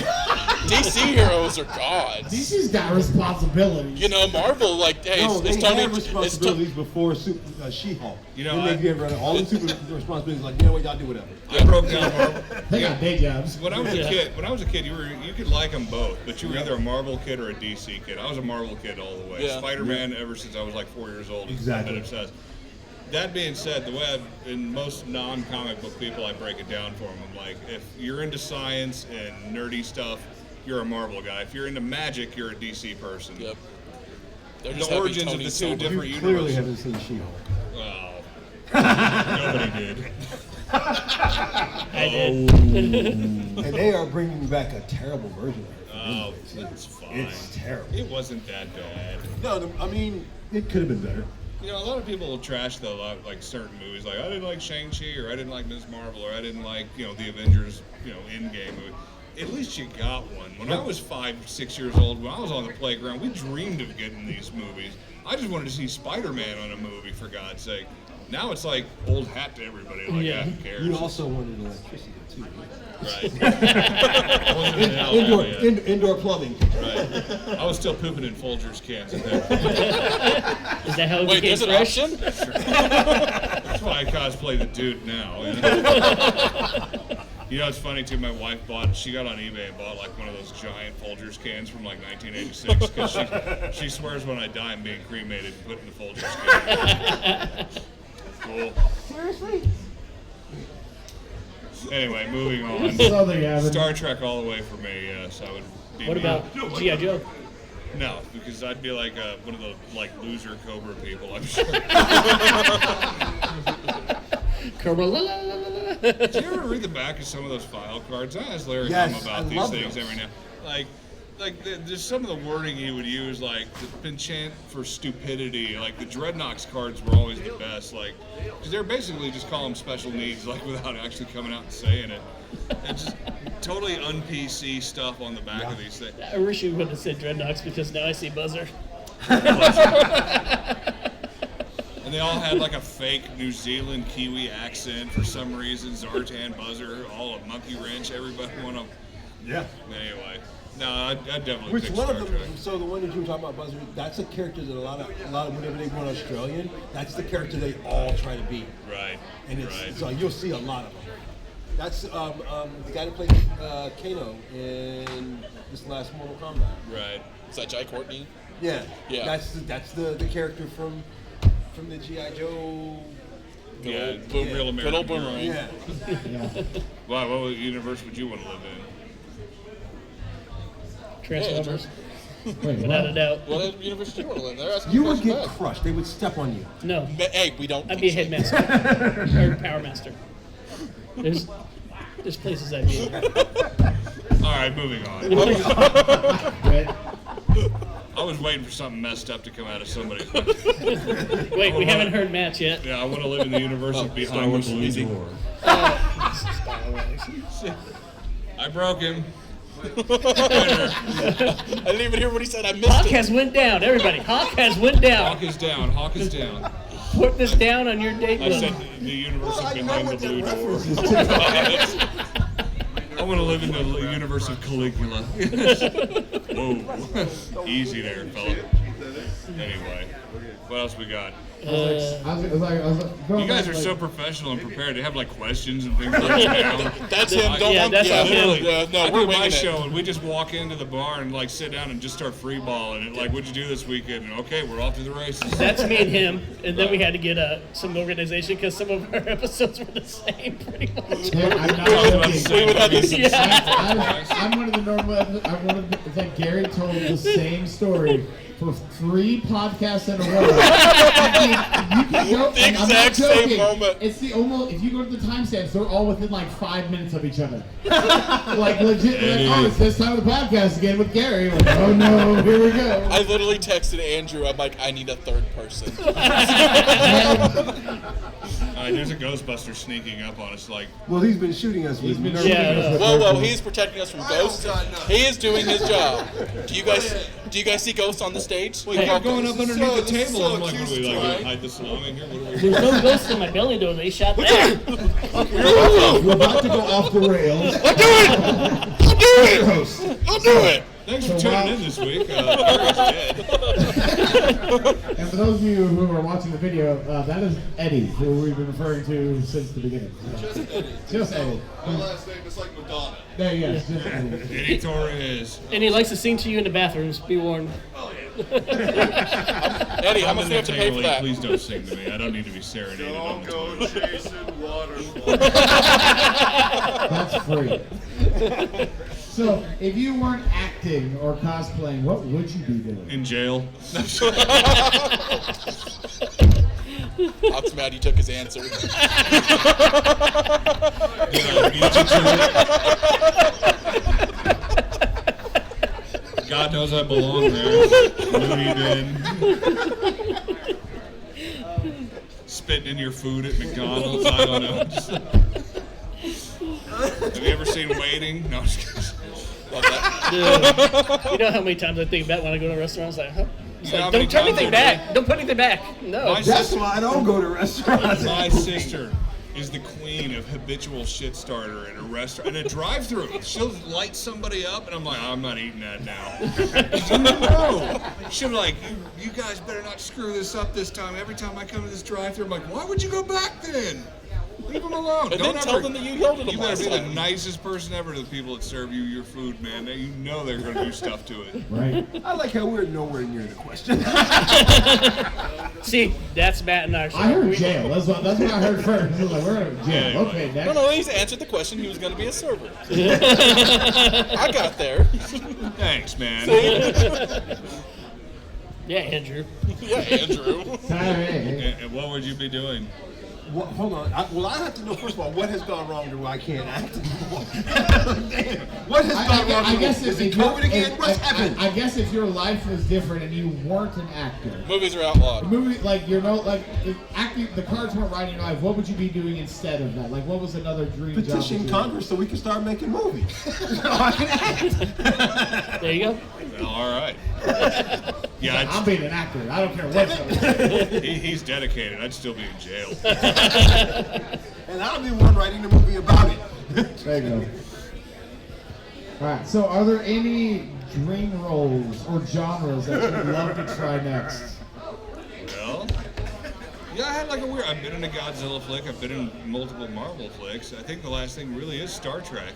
DC heroes are gods. DC's got responsibilities. You know, Marvel, like, hey, No, it's they Tony. had It's responsibilities before She-Hulk. You know, then they gave her all the super responsibilities. Like, you know what, y'all do whatever. I broke down Marvel. They got day jobs. When I was a kid, you could like them both, but you were either a Marvel kid or a DC kid. I was a Marvel kid all the way. Yeah. Spider-Man ever since I was like 4 years old. Exactly. I've been obsessed. That being said, the way in most non-comic book people, I break it down for them. I'm like, if you're into science and nerdy stuff, you're a Marvel guy. If you're into magic, you're a DC person. Yep. The origins of the two different You clearly universes. haven't seen She-Hulk. Well, nobody did. I did. And they are bringing back a terrible version of her. Oh, that's fine. It's terrible. It wasn't that bad. No, I mean, it could have been better. You know, a lot of people will trash like certain movies. Like, I didn't like Shang-Chi, or I didn't like Ms. Marvel, or I didn't like, the Avengers, Endgame movie. At least you got one. When I was 5, 6 years old, when I was on the playground, we dreamed of getting these movies. I just wanted to see Spider-Man on a movie, for God's sake. Now it's like old hat to everybody. Like, Yeah. who cares? You also wanted electricity, too. Right. I wasn't in Alabama yet. Indoor plumbing. Right. I was still pooping in Folgers cans at that point. Is that how it Wait, became there's an fresh? option? That's why I cosplay the dude now. It's funny too. My wife she got on eBay and bought like one of those giant Folgers cans from like 1986 because she swears when I die I'm being cremated and put in the Folgers can. Cool. Seriously? Anyway, moving on. So there you have it. Star Trek all the way for me. Yes, I would. Be What me. about G.I. Joe? No, because I'd be like one of the loser Cobra people. I'm sure. Cobra, la, la, la, la, la. Did you ever read the back of some of those file cards? I ask Larry Yes, about I these love things those. every now. There's some of the wording he would use, like the penchant for stupidity. Like the Dreadnoks cards were always the best. Like, because they're basically just call them special needs, like without actually coming out and saying it. And just totally un-PC stuff on the back of these things. I wish you would have said Dreadnoks because now I see Buzzer. And they all had like a fake New Zealand Kiwi accent for some reason. Zartan, Buzzer, all a monkey wrench. Everybody want to. Yeah. Anyway, no, I'd definitely Which pick one Star of Trek. them? So the one that you were talking about, Buzzer, that's a character that a lot of whenever they go on Australian, that's the character they all try to beat. Right. And it's right. so you'll see a lot of them. That's the guy that played Kano in this last Mortal Kombat. Right. Is that Jai Courtney? Yeah. Yeah. That's the character from the G.I. Joe. Yeah, old- Boom Real American. Good old Hero. boomerang. Yeah. Why? What universe would you want to live in? Transformers, Wait, without a what? doubt. What universe do you want to live in? They're asking You the would question get back. crushed. They would step on you. No, Hey, we don't. I'd be a think so. headmaster or power master. There's places I'd be. All right, moving on. Right? I was waiting for something messed up to come out of somebody's mouth. Wait, we haven't heard Matt's yet. Yeah, I want to live in the universe of Behind the Blues. I broke him. I didn't even hear what he said. I missed Hawk it. has went down. Everybody, Hawk has went down. Hawk is down. Hawk is down. Put this down on your date I book. said the universe of I know Behind the what that Blue Door. reference is. I want to live in the universe of Caligula. Whoa. Easy there, fella. Anyway, what else we got? I was going You guys back, are so professional and prepared. They have like questions and things like that. That's him. Don't Yeah, that's all him. Literally, No, I we're do my winging show it. and we just walk into the bar and like sit down and just start free balling it. Like, what'd you do this weekend? And okay, we're off to the races. That's me and him, and then we had to get some organization because some of our episodes were the same, pretty much. Yeah, I'm not I was about to joking. say, We would have this- Yeah. I'm one of the normal. I wanted that Gary told the same story for 3 podcasts in a row. You can go, The and I'm not exact same joking. moment. It's the almost. If you go to the timestamps, they're all within like 5 minutes of each other. Like legit. Like, oh, it's this time of the podcast again with Gary. Like, oh no, here we go. I literally texted Andrew. I'm like, I need a third person. There's a Ghostbuster sneaking up on us. Like, Well, he's been shooting us with nerve Yeah, gas. Whoa, he's protecting us from ghosts. He is doing his job. Do you guys see ghosts on the stage? wait, you're going up underneath the table. I'm like, what are we like? Hide this along in here? What are we? There's no ghosts in my belly though. They shot that. We're about to go off the rails. I'll do it. Thanks for So tuning while- in this week. Gary's dead. And for those of you who are watching the video, that is Eddie, who we've been referring to since the beginning. Just Eddie. Just Eddie. My last name is like Madonna. There, yes, just Eddie. Eddie Torres. And he likes to sing to you in the bathrooms. Be warned. Oh yeah. Eddie, how much do we have to pay for that? Please don't sing to me. I don't need to be serenaded on Don't the go toilet. chasing waterfalls. That's free. So, if you weren't acting or cosplaying, what would you be doing? In jail. Ox mad he took his answer. God knows I belong there. Looney bin. Spitting in your food at McDonald's. I don't know. Have you ever seen Waiting? No, I'm just kidding. Love that. Dude, you know how many times I think about when I go to restaurants? Like, huh? It's You know how like, many don't turn times anything I back. Don't put anything back. No. That's why I don't go to restaurants. My sister is the queen of habitual shit starter in a restaurant, in a drive-thru. She'll light somebody up, and I'm like, I'm not eating that now. No. She'll be like, you guys better not screw this up this time. Every time I come to this drive-thru, I'm like, why would you go back then? Leave them alone. And then tell them that you yelled at them You better last be the time. nicest person ever to the people that serve you your food, man. You know they're going to do stuff to it. Right. I like how we're nowhere near the question. See, that's Matt and our show. I heard We- jail. That's what I heard first. I was like, we're in jail. Yeah, Okay, No, next. no, he's answered the question. He was going to be a server. I got there. Thanks, man. Yeah, Andrew. Yeah, Andrew. And what would you be doing? Well, hold on. I have to know, first of all, what has gone wrong to where I can't act anymore? Damn. What has gone wrong? I guess is if it you- COVID again? What's happened? I guess if your life was different and you weren't an actor, Movies are outlawed. movie like if acting, the cards weren't right in your life, what would you be doing instead of that? Like, what was another dream job? Petition that you- Congress so we can start making movies. So I can act. There you go. Well, all right. Yeah, I'm being an actor. I don't care what. he's dedicated. I'd still be in jail. And I'll be the one writing the movie about it. There you go. All right. So, are there any dream roles or genres that you'd love to try next? Well, yeah, I had like a weird. I've been in a Godzilla flick. I've been in multiple Marvel flicks. I think the last thing really is Star Trek.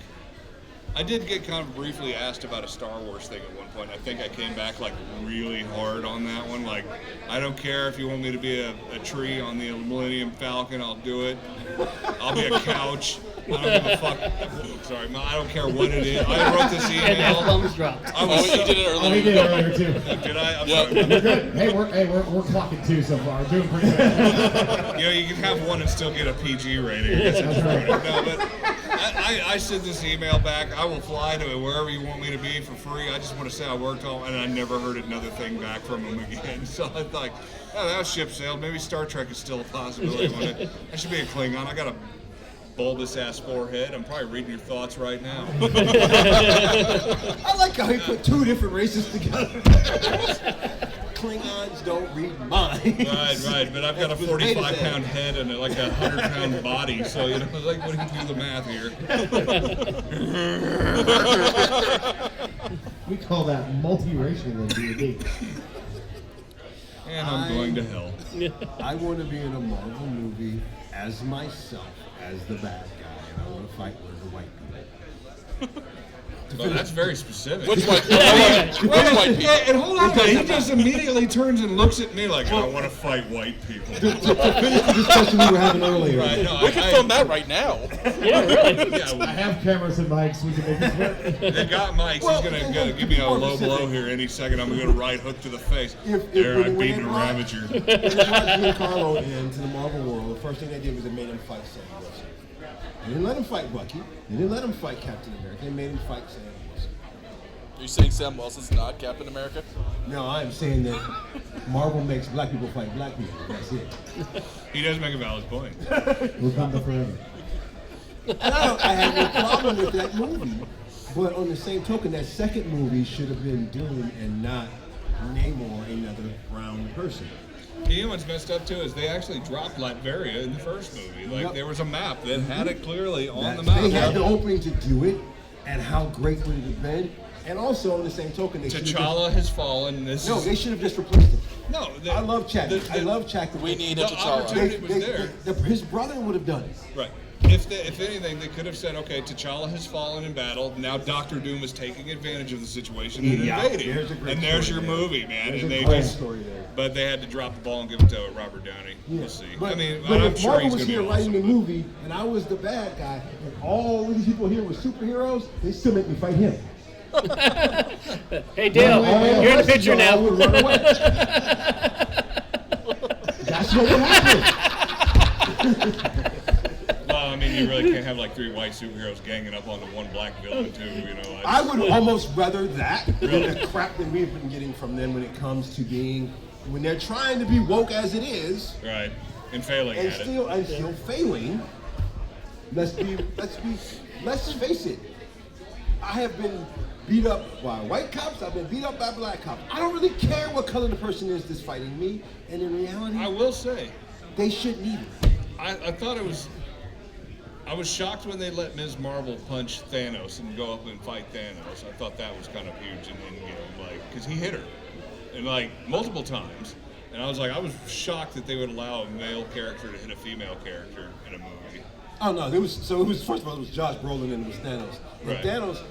I did get kind of briefly asked about a Star Wars thing at one point. I think I came back like really hard on that one. Like, I don't care if you want me to be a tree on the Millennium Falcon, I'll do it. I'll be a couch. I don't give a fuck. Sorry, I don't care what it is. I wrote this And that email. thumbs dropped. I was Oh, you did it Oh, we earlier. did earlier too. Did I? I'm Yeah. sorry. We're good. Hey, we're clocking 2 so far. We're doing pretty good. You know, you can have one and still get a PG rating. That's right. No, but I sent this email back. I will fly to wherever you want me to be for free. I just want to say I worked on, and I never heard another thing back from them again. So I thought, oh, that was ship sailed. Maybe Star Trek is still a possibility. I should be a Klingon. I got a bulbous ass forehead. I'm probably reading your thoughts right now. I like how he put two different races together. Klingons don't read minds. Right. But I've got a That's what Beta 45-pound said. head and like a 100-pound body. So, you know, like, what do you do the math here? We call that multiracial in D&D. And I'm going to hell. I want to be in a Marvel movie as myself, as the bad guy, and I want to fight with the white people. Well, that's very specific. Which white people? And hold on, he just immediately turns and looks at me like, I want to fight white people. To finish the discussion we were having earlier. Right, no, We can film that right now. Yeah, really. I Yeah, have cameras and mics. We can make this work. they got Mike. He's gonna give me a low blow here any second. I'm gonna get a right hook to the face. There, I beat the Ravager. When they brought Giancarlo into the Marvel world, the first thing they did was they made him fight Sam Wilson. They didn't let him fight Bucky. They didn't let him fight Captain America. They made him fight Sam Wilson. Are you saying Sam Wilson's not Captain America? No, I'm saying that Marvel makes black people fight black people. That's it. He does make a valid point. Wakanda forever. And I have no problem with that movie. But on the same token, that second movie should have been Dune and not Namor, another brown person. You know what's messed up too is they actually dropped Latveria in the first movie. Like Yep. there was a map that had it clearly on the They had map. the opening to do it, and how great would it have been? And also, on the same token, they should have T'Challa has fallen. This no, is, they should have just replaced him. no. I love Chadwick. I love Chadwick. We need a the T'Challa. opportunity was there. His brother would have done it. Right. if anything, they could have said, okay, T'Challa has fallen in battle. Now Doctor Doom is taking advantage of the situation and invading. And there's your movie, man. There's and a they great just, story there. but they had to drop the ball and give it to Robert Downey. Yeah. We'll see. But, I mean, but I'm if sure Marvel he's was going to here be writing awesome. the movie, and I was the bad guy, and all these people here were superheroes, they still make me fight him. Hey, Dale, you're in the picture I now. would run away. That's what would happen. Well, I mean, you really can't have like 3 white superheroes ganging up onto one black villain, too. You know, I would almost rather that than the crap that we've been getting from them when it comes to being, when they're trying to be woke as it is, right, and failing and at it. still failing. Let's face it. I have been beat up by white cops. I've been beat up by black cops. I don't really care what color the person is that's fighting me. And in reality, I will say, they shouldn't either. I thought it was. I was shocked when they let Ms. Marvel punch Thanos and go up and fight Thanos. I thought that was kind of huge in Endgame, like, because he hit her, and like multiple times. And I was shocked that they would allow a male character to hit a female character in a movie. Oh no, first of all, it was Josh Brolin and it was Thanos. And Right. Thanos,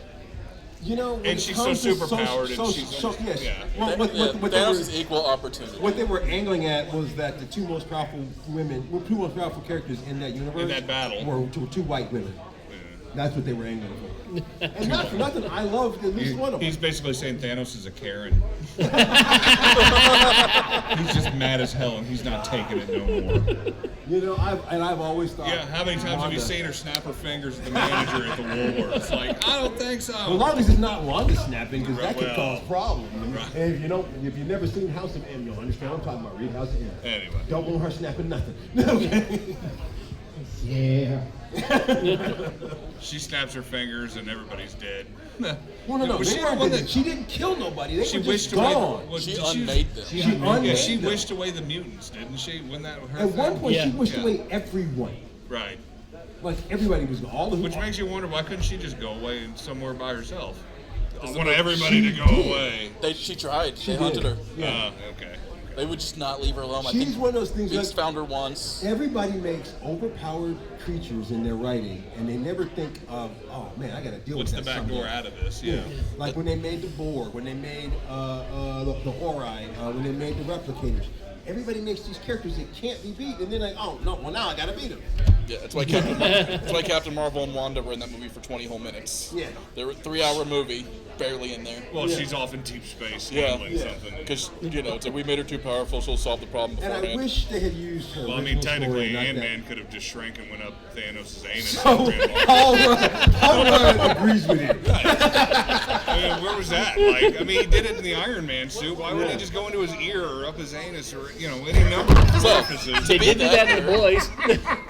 you know, when And it she's comes so to superpowered, and she's yes. yeah. Well, what they Thanos were- is equal opportunity. What they were angling at was that the two most powerful characters in that universe In that battle. were two white women. That's what they were angling for. And not for nothing, I loved at least one of them. He's basically saying Thanos is a Karen. He's just mad as hell, and he's not taking it no more. You know, I've always thought. Yeah, how many times have you Wanda- seen her snap her fingers at the manager at the Woolworths? Like, I don't think so. As long as it's not Wanda snapping, because that could Well, cause problems. right. And if you've never seen House of M, you'll understand what I'm talking about. Read House of M. Anyway. Don't want her snapping nothing. Okay. Yeah. She snaps her fingers and everybody's dead. Well, no, Was they she the weren't one dead. that- She didn't kill nobody. They She were wished just away. gone. Well, She did unmade them. She Yeah, unmade she them. wished away the mutants, didn't she? When that her At one thing? point, she Yeah. wished Yeah. away everyone. Right. Like everybody was gone. All the Which makes you wonder, why couldn't she just go away and somewhere by herself? I Because want the- everybody to she go did. away. She tried. She They hunted did. her. Yeah. Okay. They would just not leave her alone. I She's think one of those things Beast like- found her once. Everybody makes overpowered creatures in their writing, and they never think of, oh man, I got to deal What's with the that back door someday. out of this? Yeah. Like when they made the Borg, when they made the Ori, when they made the Replicators. Everybody makes these characters that can't be beat, and they're like, oh no, well now I gotta beat them. Yeah, that's why Captain Marvel and Wanda were in that movie for 20 whole minutes. Yeah. They were a 3-hour movie, barely in there. Well, she's off in deep space Yeah. handling Yeah. something. Because, it's like we made her too powerful, she'll solve the problem And I beforehand. wish they had used her. Well, I mean, original story, technically, not that. Ant-Man could have just shrank and went up Thanos' anus. So, and ran off. Paul Rudd agrees with you. I mean, where was that? Like, I mean, he did it in the Iron Man suit. Why wouldn't he just go into his ear or up his anus or, any number of So, surfaces? They did do that in the boys.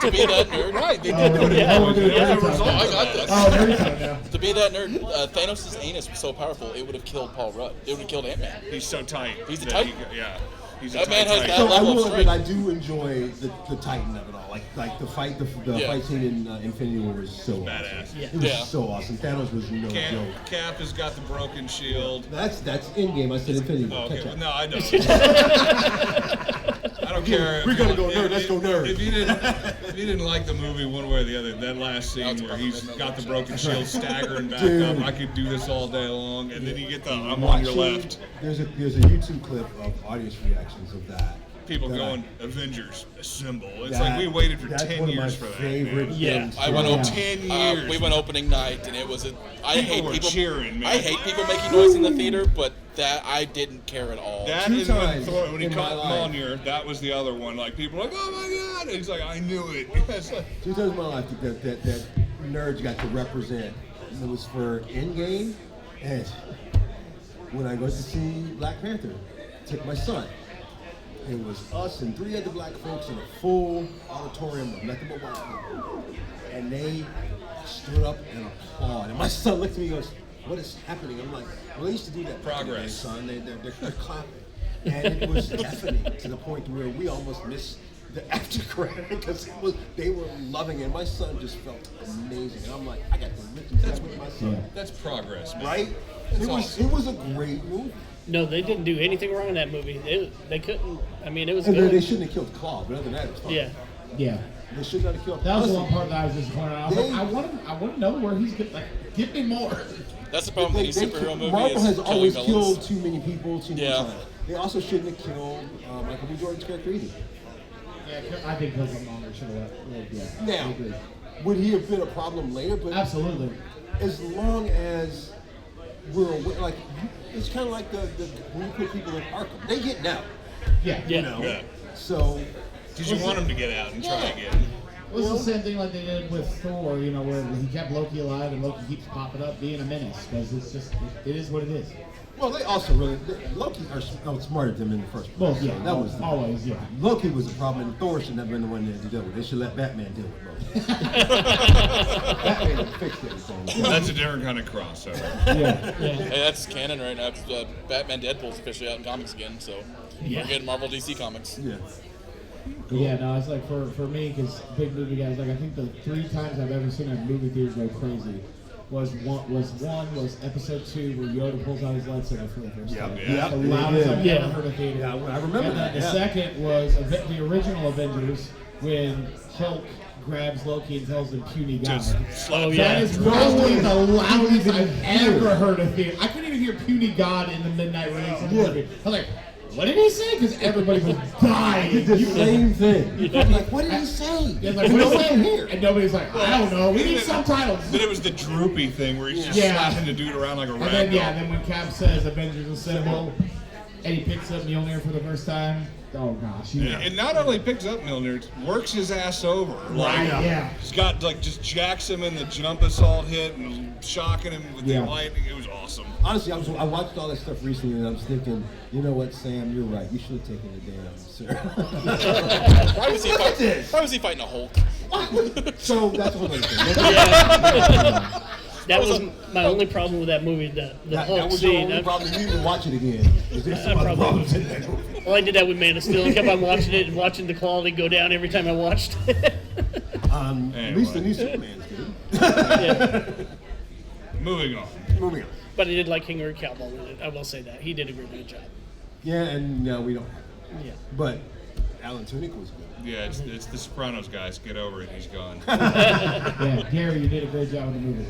To be that nerd, Right, they did do it. Yeah. That was a result I of got that. this. Oh, there you go now. To be that nerd, Thanos' anus was so powerful, it would have killed Paul Rudd. It would have killed Ant-Man. He's so tight. He's a that tight- yeah. He's That a man has tight. that So I level of will admit, strength. I do enjoy the Titan of it all. Like the fight, the Yeah. fight scene in Infinity War was so Badass. awesome. Yeah. It was Yeah. so awesome. Thanos was no joke. Cap has got the broken shield. That's in game. I said Infinity War. Oh, okay. Catch Well, up. no, I don't. I don't care. We're if gonna you- go nerd, let's go nerd. If you didn't like the movie one way or the other, that last scene where he's got the broken shield staggering back Dude. up, I could do this all day long, and then you get the I'm on your Watching- left. There's a YouTube clip of audience reactions of that. People that going, Avengers, assemble. It's that- like we waited for that's 10 one of years my for that. favorite Man. Yeah. things. I went Yeah. over 10 years. We went opening night, and it was People were cheering, man. I hate people making noise in the theater, but that I didn't care at all. That Two is when, times when he in caught my life. Mjolnir, that was the other one. Like, people were like, oh my God. And he's like, I knew it. It's like, 2 times in my life that nerds got to represent. And it was for Endgame, and when I go to see Black Panther, took my son. It was us and 3 other black folks in a full auditorium of nothing but white people. And they stood up and applauded. And my son looked at me and goes, what is happening? I'm like, well, they used to do that back in the day, Progress. son. They're clapping. And it was deafening to the point where we almost missed the after credit because they were loving it. My son just felt amazing. And I'm like, I got to witness that with my son. that's progress, man. Right? That's It was a great movie. No, they didn't do anything wrong in that movie. They couldn't. I mean, it was And they good. shouldn't have killed Claw, but other than that, it was fine. Yeah. Yeah. They should not have killed. That was the Honestly, one part that I was disappointed. I was like, I want to know where he's going. Like, give me more. That's the problem with any superhero movie. Marvel is has killing always villains. killed too many people too many Yeah. times. They also shouldn't have killed Michael B. Jordan's character either. Yeah, I think Killmonger should have let. Yeah. I Now, agree. would he have been a problem later? But Absolutely. as long as we're aware, like, it's kind of like the when you put people in Arkham, they get out. Yeah. You know. Yeah. So Because you want him to get out and try again. It was the same thing like they did with Thor, you know, where he kept Loki alive and Loki keeps popping up, being a menace, because it's just, it is what it is. well, they also Loki outsmarted them in the first place. Well, yeah, So that was always, yeah. Loki was a problem, and Thor shouldn't have been the one there to deal with. They should let Batman deal with Loki. Batman fixed everything. That's a different kind of crossover. Yeah. Hey, that's canon right now. Batman Deadpool's officially out in comics again, so we're getting Marvel DC comics. Yeah. But yeah, no, it's like for me, because big movie guys, like I think the 3 times I've ever seen a movie theater go crazy was episode 2 where Yoda pulls out his lightsaber for the first time. Yeah. That's the loudest I've ever heard a theater. Yeah, I remember And that. then the second was the original Avengers when Hulk grabs Loki and tells him puny guy. Just slap That is probably the loudest I've ever heard a theater. I couldn't even hear puny god in the midnight release of the movie. I was like, what did he say? Because everybody was dying. The same thing. Like, what did he say? Yeah, like, what is that here? And nobody's like, I don't know. We need subtitles. Then it was the droopy thing where he's just Yeah. slapping the dude around like a And rag then, doll. then when Cap says Avengers Assemble, and he picks up Mjolnir for the first time, oh gosh. And not only picks up Milner, works his ass over. Right, yeah. He's got, like, just jacks him in the jump assault hit and shocking him with the lightning. It was awesome. Honestly, I watched all that stuff recently, and I was thinking, you know what, Sam, you're right. You should have taken the damn sir. Why was he fighting a Hulk? So that's a whole other thing. That was my only problem with that movie, the That Hulk was your scene. only problem. You even watch it again. There's some other problems in that movie. Well, I did that with Man of Steel. I kept on watching it and watching the quality go down every time I watched it. At least the new Superman's good. Yeah. Moving on. Moving on. But I did like Henry Cavill with it. I will say that. He did a really good job. Yeah, and now we don't have it. Yeah. But Alan Tudyk was good. Yeah, it's the Sopranos, guys. Get over it. He's gone. Yeah, Gary, you did a great job with the movie.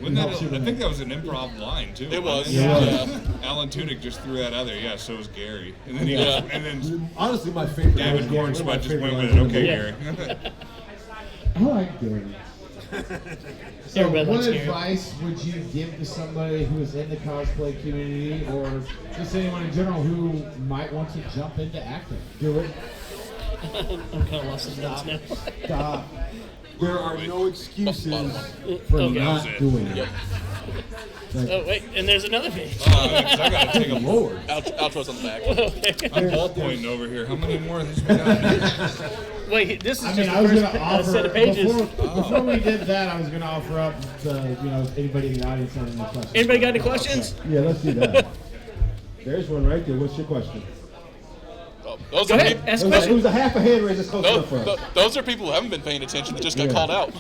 Wasn't that I think that was an improv line, too. It was. Yeah. Alan Tudyk just threw that out there. Yeah, so was Gary. And then, Yeah. and then Honestly, my favorite. David one of my Cornsweet just favorite went with lines it. in the Okay, movie. Gary. I like Gary. So, Everybody what likes Gary. advice would you give to somebody who is in the cosplay community, or just anyone in general who might want to jump into acting? Do it. I'm kind of lost in thoughts now. Stop. There are no excuses For Okay. not it. doing it. Oh, wait, and there's another page. 'Cause I gotta take a look. Lord. Outro's on the back. Okay. I'm ball pointing over here. How many more of these we got? Wait, this is I just mean, the I was first going to offer, set of pages. before we did that, I was going to offer up to, anybody in the audience having any questions. Anybody got any questions? Yeah, let's do that. There's one right there. What's your question? Oh, those Go are ahead, peop- ask a It question. was a half a hand raise. That's close enough for those, us. those are people who haven't been paying attention that just got called out.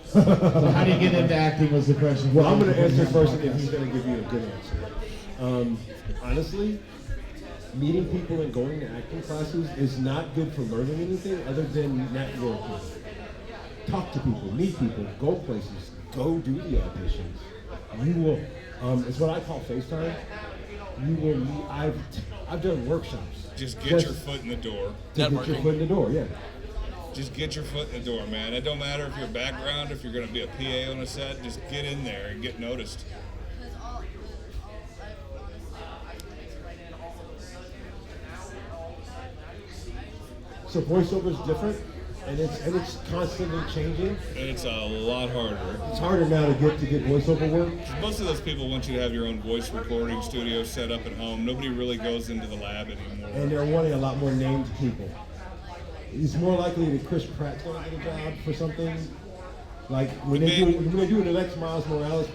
So how do you get into acting was the question. Well, I'm going to answer first, and then he's going to give you a good answer. Honestly, meeting people and going to acting classes is not good for learning anything other than networking. Talk to people, meet people, go places, go do the auditions. You will. It's what I call FaceTime. You will meet. I've done workshops. Just get your foot in the door. To get your Networking. foot in the door. Yeah. Just get your foot in the door, man. It don't matter if your background, if you're going to be a PA on a set, just get in there and get noticed. So voiceover is different, and it's constantly changing. And it's a lot harder. It's harder now to get voiceover work. Most of those people want you to have your own voice recording studio set up at home. Nobody really goes into the lab anymore. And they're wanting a lot more named people. It's more likely that Chris Pratt's going to get a job for something. Like when they do the next Miles Morales,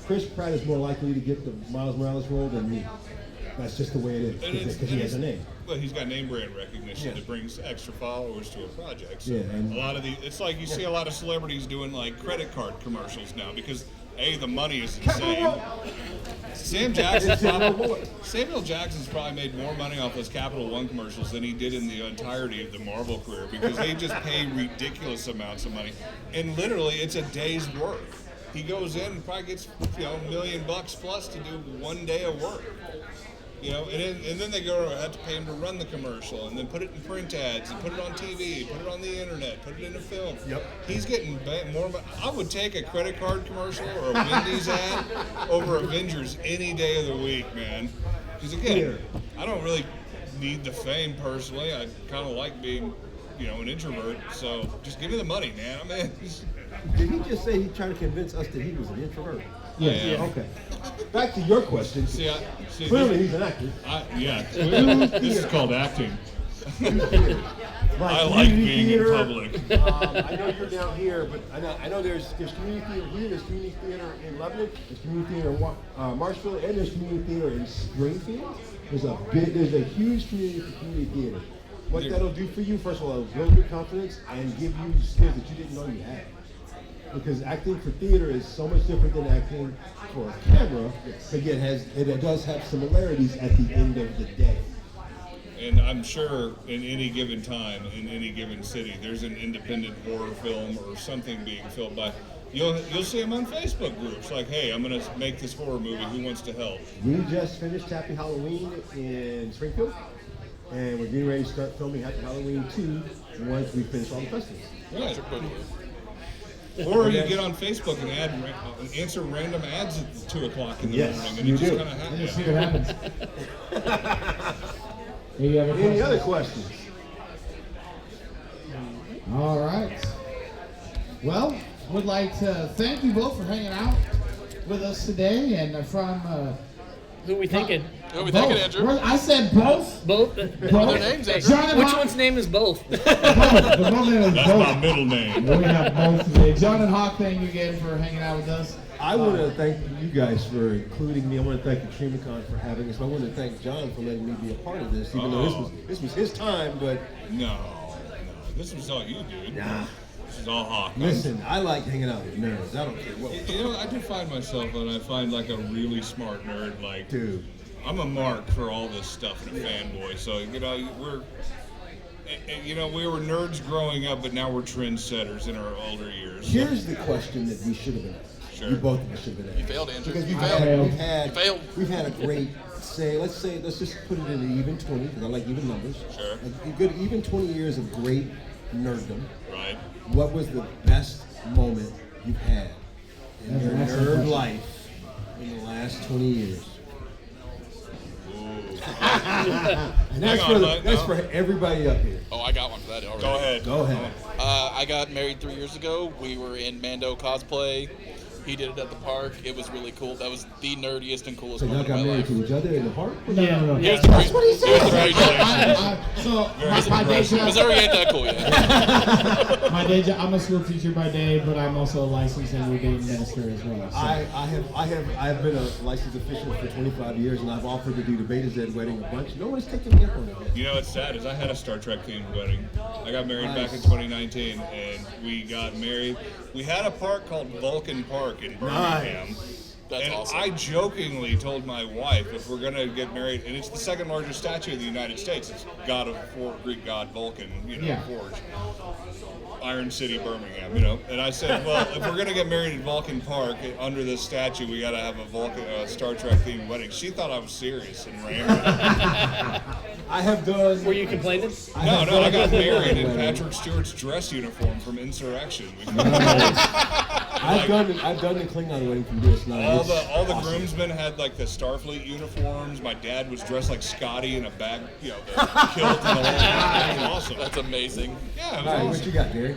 Chris Pratt is more likely to get the Miles Morales role than me. That's just the way it is because he has a name. Well, he's got name brand recognition Yeah. that brings extra followers to a project. So Yeah, and- a lot of it's like you see a lot of celebrities doing like credit card commercials now because The money is insane. Samuel Jackson's probably made more money off those Capital One commercials than he did in the entirety of the Marvel career, because they just pay ridiculous amounts of money, and literally it's a day's work. He goes in and probably gets $1 million plus to do 1 day of work. And then they have to pay him to run the commercial, and then put it in print ads, and put it on TV, put it on the internet, put it in a film. Yep. He's getting more money. I would take a credit card commercial or a Wendy's ad over Avengers any day of the week, man. Because again, I don't really need the fame personally. I kind of like being, an introvert. So just give me the money, man. I'm in. Did he just say he tried to convince us that he was an introvert? Yeah. Okay. Back to your question. Clearly, he's an actor. This is called acting. I like being in public. I know you're down here, but I know there's community theater here, there's community theater in Lebanon, there's community theater in Marshville, and there's community theater in Springfield. There's a huge community theater. What that'll do for you, first of all, it'll build your confidence and give you skills that you didn't know you had. Because acting for theater is so much different than acting for a camera. Again, it does have similarities at the end of the day. And I'm sure in any given time, in any given city, there's an independent horror film or something being filmed by. You'll see them on Facebook groups like, hey, I'm going to make this horror movie. Who wants to help? We just finished Happy Halloween in Springfield, and we're getting ready to start filming Happy Halloween 2 once we finish all the festivals. Right. Or you get on Facebook and answer random ads at 2 o'clock in the morning, and it just kind of happens. See what happens. Any other questions? All right. Well, would like to thank you both for hanging out with us today, and from who are we thinking? Who are we thinking, Andrew? I said both. Both. What are their names, Andrew? Which one's name is both? That's my middle name. We have both today. John and Hawk, thank you again for hanging out with us. I want to thank you guys for including me. I want to thank Extremicon for having us. I want to thank John for letting me be a part of this, even though this was his time. But no, this was all you, dude. Nah. This is all Hawk. Listen, I like hanging out with nerds. I don't care what. I do find myself when I find like a really smart nerd, like, dude, I'm a mark for all this stuff and a fanboy. So we were nerds growing up, but now we're trendsetters in our older years. Here's the question that we should have been asked. Sure. You both of us should have been asked. You failed, Andrew. Because You failed. We've had a great let's just put it in an even 20, because I like even numbers. Sure. A good even 20 years of great nerddom. Right. What was the best moment you've had in your nerd life in the last 20 years? And that's for everybody up here. Oh, I got one for that already. Go ahead. I got married 3 years ago. We were in Mando Cosplay. He did it at the park. It was really cool. That was the nerdiest and coolest So y'all moment got of my married life. to each other in the park? No. It was That's what he It was the very So my day job. Missouri ain't that cool yet. My day job. I'm a school teacher by day, but I'm also a licensed and ordained minister as well. So. I've been a licensed official for 25 years, and I've offered to do the Beta Z wedding a bunch. No one's taken me up on it. You know what's sad is I had a Star Trek themed wedding. I got married back in 2019, and we got married. We had a park called Vulcan Park in Birmingham. That's awesome. I jokingly told my wife, if we're gonna get married, and it's the second largest statue in the United States. It's Greek god Vulcan, forged. Iron City, Birmingham, And I said, well, if we're gonna get married in Vulcan Park under this statue, we gotta have a Star Trek themed wedding. She thought I was serious and ran with it. I have done. Were you complaining? No, I got married in Patrick Stewart's dress uniform from Insurrection. I've done the Klingon wedding from DS9. All the groomsmen had like the Starfleet uniforms. My dad was dressed like Scotty in a bag, the kilt and the whole thing. It was awesome. That's amazing. Yeah, it was All right, awesome. what you got, Gary?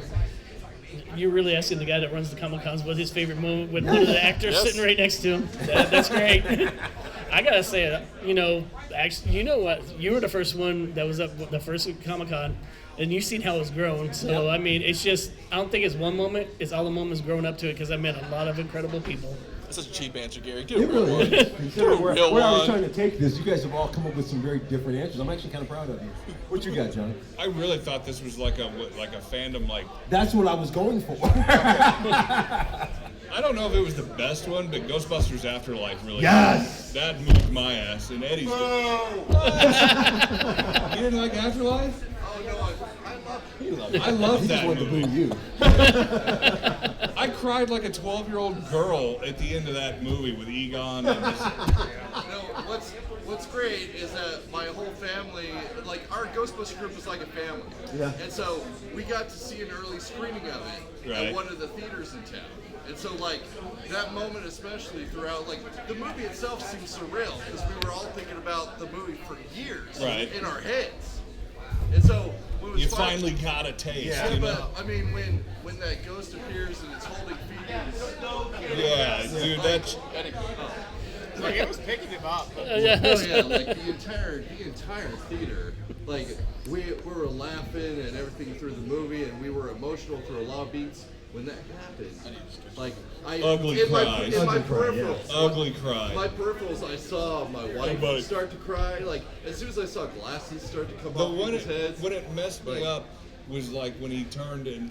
You're really asking the guy that runs the Comic-Cons what his favorite moment with one of the actors sitting right next to him. That's great. I gotta say, actually, you know what? You were the first one that was up the first Comic-Con, and you've seen how it's grown. So, I mean, it's just, I don't think it's one moment. It's all the moments growing up to it, because I met a lot of incredible people. That's such a cheap answer, Gary. Do It a real really one. is. Considering where I was one. trying to take this, you guys have all come up with some very different answers. I'm actually kind of proud of you. What you got, John? I really thought this was like a fandom, like. That's what I was going for. I I don't know if it was the best one, but Ghostbusters Afterlife really. Yes! That moved my ass, and Eddie's. You didn't like Afterlife? Oh no, I love He just that wanted to movie. boo you. I cried like a 12-year-old girl at the end of that movie with Egon and just, no. What's great is that my whole family, like our Ghostbusters group, was like a family. Yeah. And so we got to see an early screening of it Right. at one of the theaters in town. And so like that moment, especially throughout, like the movie itself seems surreal because we were all thinking about the movie for years Right. in our heads. And so when it was you fun- finally got a taste. Yeah, you but know? I mean, when that ghost appears and it's holding feet, Yeah, dude, that's. Like it was picking him up. oh yeah, like the entire theater, like we were laughing and everything through the movie, and we were emotional through a lot of beats. When that happened, like Ugly in my cries. in my Ugly cry, yeah. peripherals, Ugly cry. my peripherals, I saw my wife buddy. start to cry. Like as soon as I saw glasses start to come But off people's heads. when it messed me like- up was like when he turned and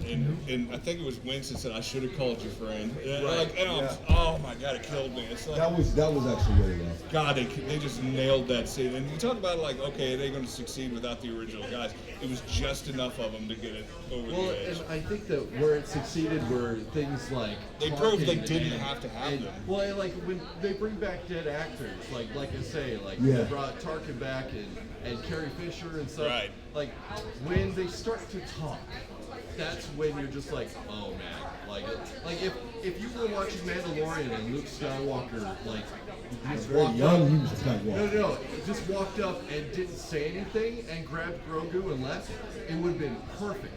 I think it was Winston said, I should have called your friend. And, like, and I was, oh my God, it killed me. It's like, That was actually really well. God, they just nailed that scene. And you talk about like, okay, are they going to succeed without the original guys? It was just enough of them to get it over Well, the edge. and I think that where it succeeded were things like They proved they talking didn't and- have to have and- them. Well, and like when they bring back dead actors, like I say, like Yeah. they brought Tarkin back and Carrie Fisher and stuff. Right. Like when they start to talk, that's when you're just like, oh man, like if you were watching Mandalorian and Luke Skywalker like just Very walked young, up, he was Skywalker. no, just walked up and didn't say anything and grabbed Grogu and left, it would have been perfect.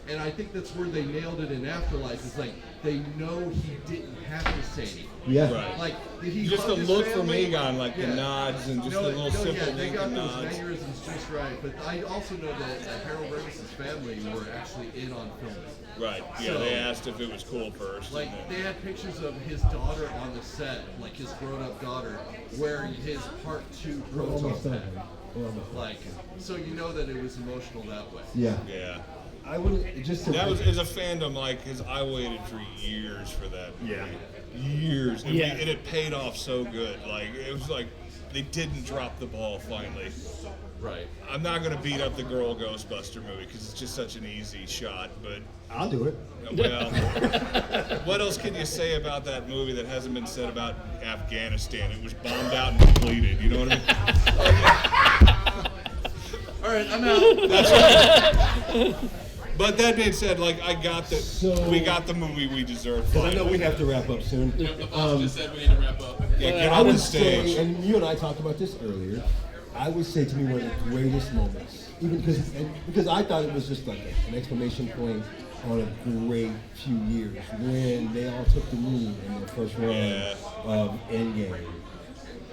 And I think that's where they nailed it in Afterlife. Is like they know he didn't have to say anything. Yeah. Right. Like did he Just hug the his look from family? Egon, like the nods and just the little simple yeah, they wink got and those nods. mannerisms just right. But I also know that Harold Ramis' family were actually in on filming. Right. Yeah, So- they asked if it was cool first. Like and then- they had pictures of his daughter on the set, like his grown-up daughter, wearing his Part 2 We're almost proton done. pack. We're almost done. Like, so you know that it was emotional that way. Yeah. yeah. I would just to That was as a fandom, like, because I waited for years for that movie. Years. And, Yeah. and it paid off so good. Like, it was like they didn't drop the ball finally. Right. I'm not going to beat up the girl Ghostbuster movie because it's just such an easy shot, but, I'll do it. well, what else can you say about that movie that hasn't been said about Afghanistan? It was bombed out and depleted, you know what I mean? All right, I'm out. That's right. But that being said, like, we got the movie we deserved. Because I know we finally. have to wrap up soon. The boss just said we need to wrap up. Yeah, get I on the would say, stage. and you and I talked about this earlier, I would say to me one of the greatest moments, even because I thought it was just like an exclamation point on a great few years when they all took the moon in the first run Yeah. of Endgame.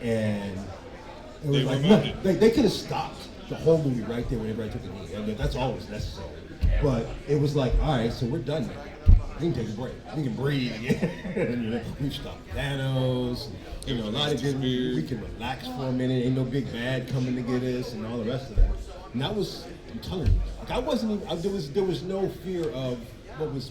And it was They like, removed no, they could have stopped the whole movie right there when everybody took the knee. And that's always necessary. But it was like, all right, so we're done now. We can take a break. We can breathe again. You know, we've stopped Thanos. You know, a lot of good. We can relax for a minute. Ain't no big bad coming to get us, and all the rest of that. And that was, I'm telling you, like I wasn't even. There was no fear of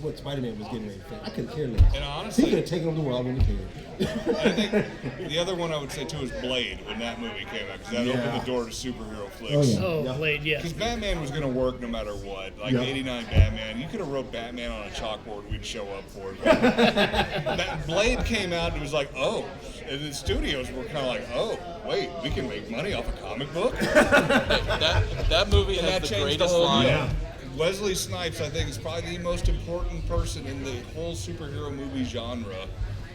what Spider-Man was getting ready to face. I couldn't care less. And honestly- he could have taken him to the world when he cared. I think the other one I would say too is Blade when that movie came out because that opened the door to superhero flicks. Oh, yeah. Oh, Yeah. Blade, yeah. Because Batman was going to work no matter what. Like Yeah. '89 Batman, you could have wrote Batman on a chalkboard, we'd show up for it. Blade came out and it was like, oh, and the studios were kind of like, oh, wait, we can make money off a comic book. That movie And has that the changed the greatest whole line. yeah. Wesley Snipes, I think, is probably the most important person in the whole superhero movie genre.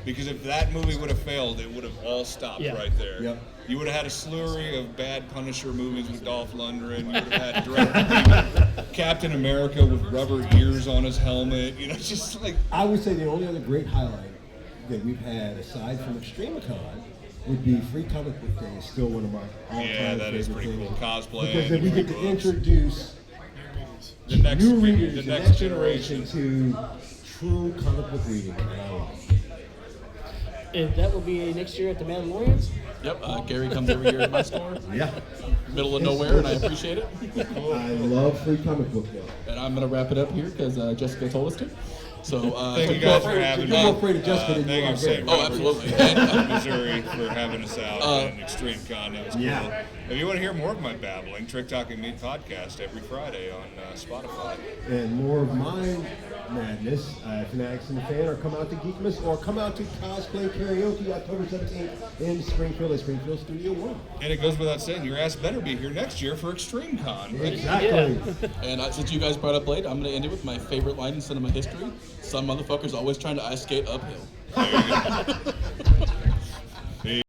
Because if that movie would have failed, it would have all stopped Yeah. right there. Yep. You would have had a slurry of bad Punisher movies with Dolph Lundgren. You would have had direct Captain America with rubber ears on his helmet. You know, just like I would say the only other great highlight that we've had, aside from Extremicon, would be Free Comic Book Day. Is still one of my all-time Yeah, that is favorite pretty things. cool. Cosplay because then and we free get to books. introduce the next new readers, the the next next generation. generation to true comic book reading. And that will be next year at the Mandalorians. Yep, Gary comes every year to my store, Yeah, middle of nowhere, and I appreciate it. I love Free Comic Book Day. And I'm going to wrap it up here because Jessica told us to. So Thank you guys for having me. You're more afraid of Jessica than you Thank are you, St. Oh, Roberts, absolutely. And, Missouri, for having us out and Extremicon. That was cool. Yeah. If you want to hear more of my babbling, Trick Talking Meat podcast every Friday on Spotify. And more of my madness, Fanatics and the Fan, or come out to Geekmas, or come out to Cosplay Karaoke October 17th in Springfield at Springfield Studio 1. And it goes without saying, your ass better be here next year for Extremicon. Right? Exactly. and since you guys brought up Blade, I'm going to end it with my favorite line in cinema history. Some motherfucker's always trying to ice skate uphill. There you go.